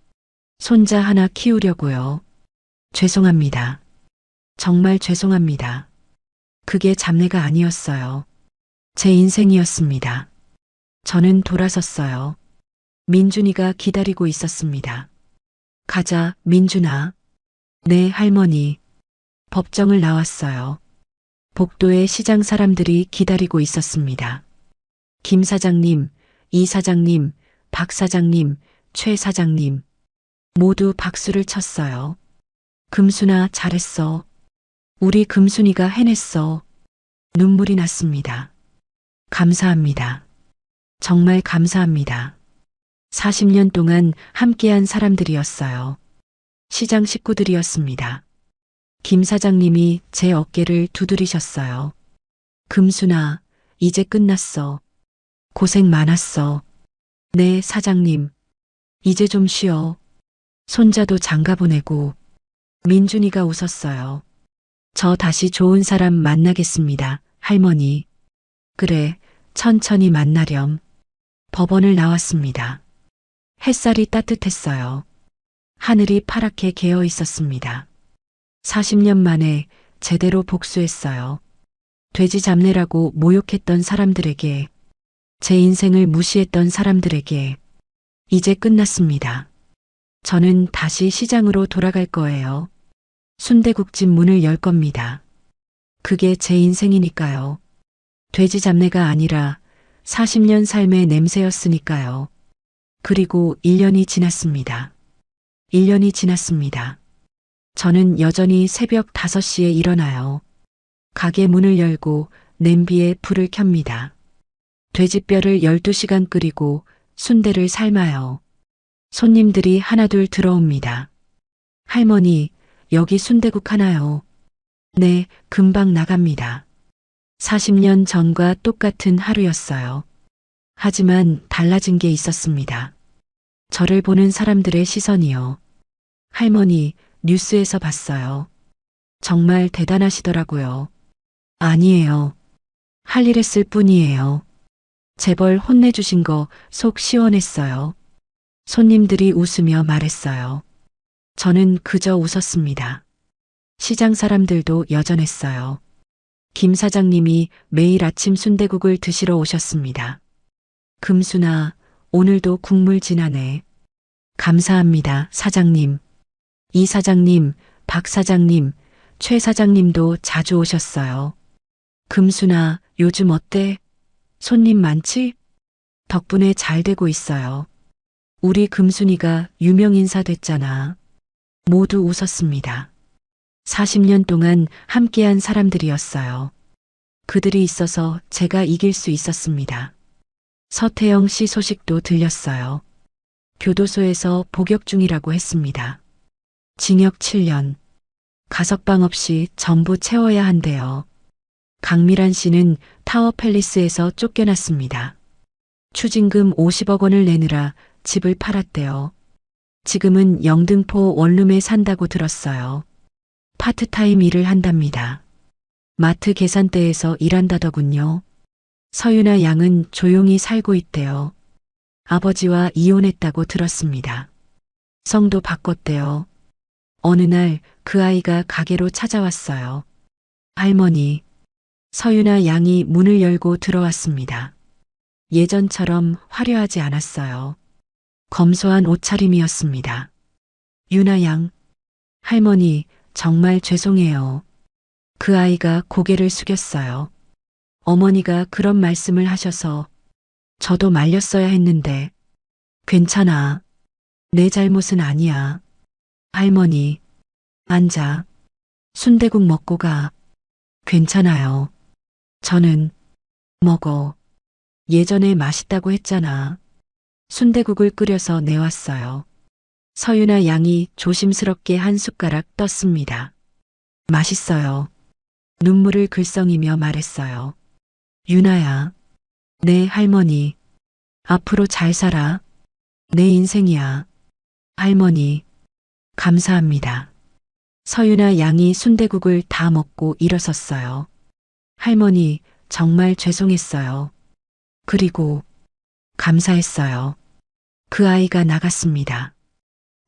Speaker 2: 손자 하나 키우려고요. 죄송합니다. 정말 죄송합니다. 그게 잡내가 아니었어요. 제 인생이었습니다. 저는 돌아섰어요. 민준이가 기다리고 있었습니다. 가자, 민준아. 네, 할머니. 법정을 나왔어요. 복도에 시장 사람들이 기다리고 있었습니다. 김 사장님, 이 사장님, 박 사장님, 최 사장님. 모두 박수를 쳤어요. 금순아, 잘했어. 우리 금순이가 해냈어. 눈물이 났습니다. 감사합니다. 정말 감사합니다. 40년 동안 함께한 사람들이었어요. 시장 식구들이었습니다. 김 사장님이 제 어깨를 두드리셨어요. 금순아, 이제 끝났어. 고생 많았어. 네, 사장님. 이제 좀 쉬어. 손자도 장가 보내고. 민준이가 웃었어요. 저 다시 좋은 사람 만나겠습니다, 할머니. 그래, 천천히 만나렴. 법원을 나왔습니다. 햇살이 따뜻했어요. 하늘이 파랗게 개어 있었습니다. 40년 만에 제대로 복수했어요. 돼지 잡내라고 모욕했던 사람들에게, 제 인생을 무시했던 사람들에게, 이제 끝났습니다. 저는 다시 시장으로 돌아갈 거예요. 순대국집 문을 열 겁니다. 그게 제 인생이니까요. 돼지 잡내가 아니라 40년 삶의 냄새였으니까요. 그리고 1년이 지났습니다. 1년이 지났습니다. 저는 여전히 새벽 5시에 일어나요. 가게 문을 열고 냄비에 불을 켭니다. 돼지뼈를 12시간 끓이고 순대를 삶아요. 손님들이 하나둘 들어옵니다. 할머니, 여기 순대국 하나요. 네, 금방 나갑니다. 40년 전과 똑같은 하루였어요. 하지만 달라진 게 있었습니다. 저를 보는 사람들의 시선이요. 할머니, 뉴스에서 봤어요. 정말 대단하시더라고요. 아니에요. 할 일 했을 뿐이에요. 재벌 혼내주신 거 속 시원했어요. 손님들이 웃으며 말했어요. 저는 그저 웃었습니다. 시장 사람들도 여전했어요. 김 사장님이 매일 아침 순대국을 드시러 오셨습니다. 금순아, 오늘도 국물 진하네. 감사합니다, 사장님. 이 사장님, 박 사장님, 최 사장님도 자주 오셨어요. 금순아, 요즘 어때? 손님 많지? 덕분에 잘 되고 있어요. 우리 금순이가 유명인사 됐잖아. 모두 웃었습니다. 40년 동안 함께한 사람들이었어요. 그들이 있어서 제가 이길 수 있었습니다. 서태영 씨 소식도 들렸어요. 교도소에서 복역 중이라고 했습니다. 징역 7년. 가석방 없이 전부 채워야 한대요. 강미란 씨는 타워팰리스에서 쫓겨났습니다. 추징금 50억 원을 내느라 집을 팔았대요. 지금은 영등포 원룸에 산다고 들었어요. 파트타임 일을 한답니다. 마트 계산대에서 일한다더군요. 서윤아 양은 조용히 살고 있대요. 아버지와 이혼했다고 들었습니다. 성도 바꿨대요. 어느 날 그 아이가 가게로 찾아왔어요. 할머니, 서윤아 양이 문을 열고 들어왔습니다. 예전처럼 화려하지 않았어요. 검소한 옷차림이었습니다. 윤아 양, 할머니, 정말 죄송해요. 그 아이가 고개를 숙였어요. 어머니가 그런 말씀을 하셔서 저도 말렸어야 했는데. 괜찮아. 내 잘못은 아니야. 할머니, 앉아. 순대국 먹고 가. 괜찮아요. 저는 먹어. 예전에 맛있다고 했잖아. 순대국을 끓여서 내왔어요. 서유나 양이 조심스럽게 한 숟가락 떴습니다. 맛있어요. 눈물을 글썽이며 말했어요. 유나야, 내 할머니. 앞으로 잘 살아. 내 인생이야. 할머니, 감사합니다. 서유나 양이 순대국을 다 먹고 일어섰어요. 할머니, 정말 죄송했어요. 그리고 감사했어요. 그 아이가 나갔습니다.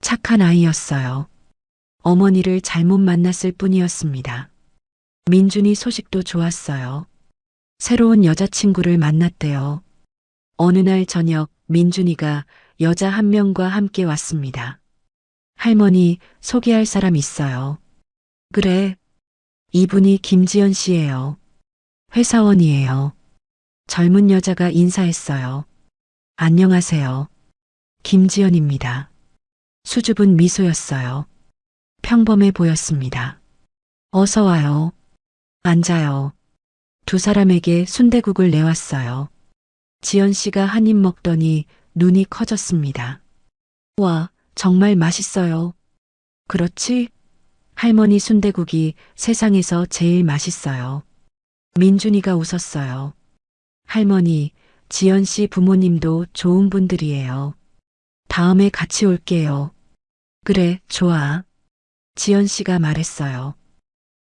Speaker 2: 착한 아이였어요. 어머니를 잘못 만났을 뿐이었습니다. 민준이 소식도 좋았어요. 새로운 여자친구를 만났대요. 어느 날 저녁 민준이가 여자 한 명과 함께 왔습니다. 할머니, 소개할 사람 있어요. 그래. 이분이 김지연 씨예요. 회사원이에요. 젊은 여자가 인사했어요. 안녕하세요. 김지연입니다. 수줍은 미소였어요. 평범해 보였습니다. 어서 와요. 앉아요. 두 사람에게 순대국을 내왔어요. 지연 씨가 한 입 먹더니 눈이 커졌습니다. 와, 정말 맛있어요. 그렇지? 할머니 순대국이 세상에서 제일 맛있어요. 민준이가 웃었어요. 할머니, 지연 씨 부모님도 좋은 분들이에요. 다음에 같이 올게요. 그래, 좋아. 지연 씨가 말했어요.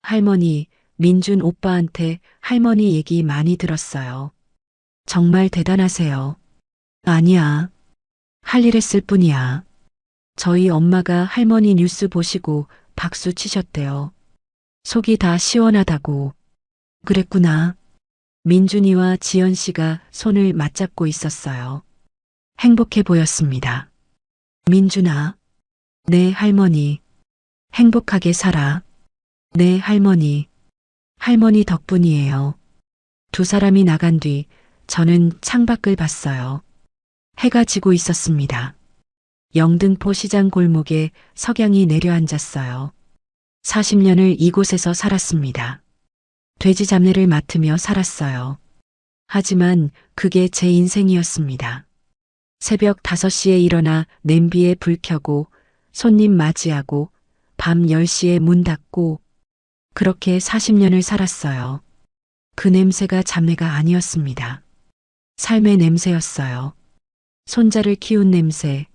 Speaker 2: 할머니, 민준 오빠한테 할머니 얘기 많이 들었어요. 정말 대단하세요. 아니야. 할 일 했을 뿐이야. 저희 엄마가 할머니 뉴스 보시고 박수 치셨대요. 속이 다 시원하다고. 그랬구나. 민준이와 지연 씨가 손을 맞잡고 있었어요. 행복해 보였습니다. 민준아, 내 할머니, 행복하게 살아. 내 할머니, 할머니 덕분이에요. 두 사람이 나간 뒤 저는 창밖을 봤어요. 해가 지고 있었습니다. 영등포 시장 골목에 석양이 내려앉았어요. 40년을 이곳에서 살았습니다. 돼지 잡내를 맡으며 살았어요. 하지만 그게 제 인생이었습니다. 새벽 5시에 일어나 냄비에 불 켜고 손님 맞이하고 밤 10시에 문 닫고 그렇게 40년을 살았어요. 그 냄새가 잡내가 아니었습니다. 삶의 냄새였어요. 손자를 키운 냄새,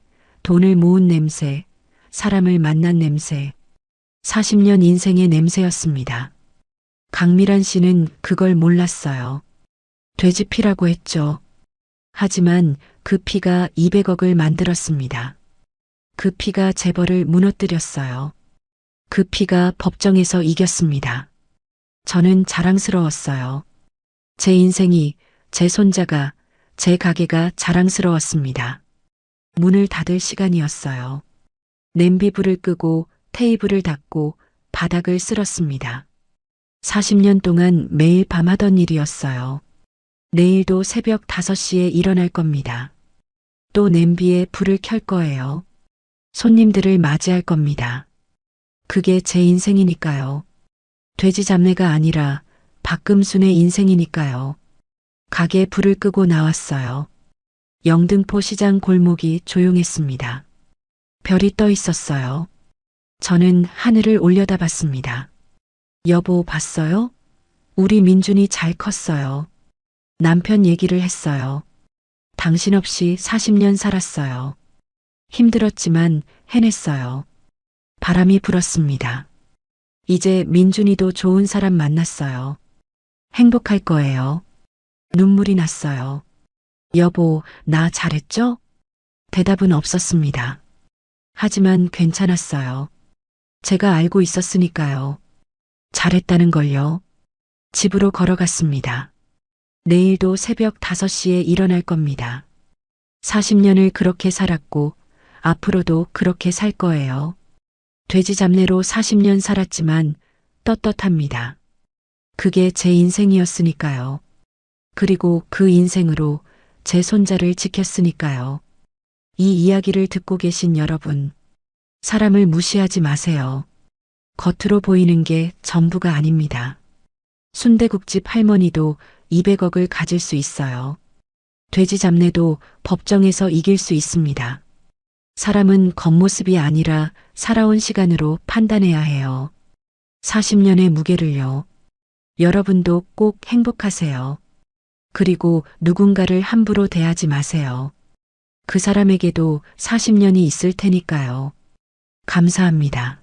Speaker 2: 돈을 모은 냄새, 사람을 만난 냄새, 40년 인생의 냄새였습니다. 강미란 씨는 그걸 몰랐어요. 돼지 피라고 했죠. 하지만 그 피가 200억을 만들었습니다. 그 피가 재벌을 무너뜨렸어요. 그 피가 법정에서 이겼습니다. 저는 자랑스러웠어요. 제 인생이, 제 손자가, 제 가게가 자랑스러웠습니다. 문을 닫을 시간이었어요. 냄비 불을 끄고 테이블을 닦고 바닥을 쓸었습니다. 40년 동안 매일 밤 하던 일이었어요. 내일도 새벽 5시에 일어날 겁니다. 또 냄비에 불을 켤 거예요. 손님들을 맞이할 겁니다. 그게 제 인생이니까요. 돼지 잡내가 아니라 박금순의 인생이니까요. 가게 불을 끄고 나왔어요. 영등포 시장 골목이 조용했습니다. 별이 떠 있었어요. 저는 하늘을 올려다봤습니다. 여보, 봤어요? 우리 민준이 잘 컸어요. 남편 얘기를 했어요. 당신 없이 40년 살았어요. 힘들었지만 해냈어요. 바람이 불었습니다. 이제 민준이도 좋은 사람 만났어요. 행복할 거예요. 눈물이 났어요. 여보, 나 잘했죠? 대답은 없었습니다. 하지만 괜찮았어요. 제가 알고 있었으니까요. 잘했다는 걸요. 집으로 걸어갔습니다. 내일도 새벽 5시에 일어날 겁니다. 40년을 그렇게 살았고 앞으로도 그렇게 살 거예요. 돼지 잡내로 40년 살았지만 떳떳합니다. 그게 제 인생이었으니까요. 그리고 그 인생으로 제 손자를 지켰으니까요. 이 이야기를 듣고 계신 여러분, 사람을 무시하지 마세요. 겉으로 보이는 게 전부가 아닙니다. 순대국집 할머니도 200억을 가질 수 있어요. 돼지 잡내도 법정에서 이길 수 있습니다. 사람은 겉모습이 아니라 살아온 시간으로 판단해야 해요. 40년의 무게를요. 여러분도 꼭 행복하세요. 그리고 누군가를 함부로 대하지 마세요. 그 사람에게도 40년이 있을 테니까요. 감사합니다.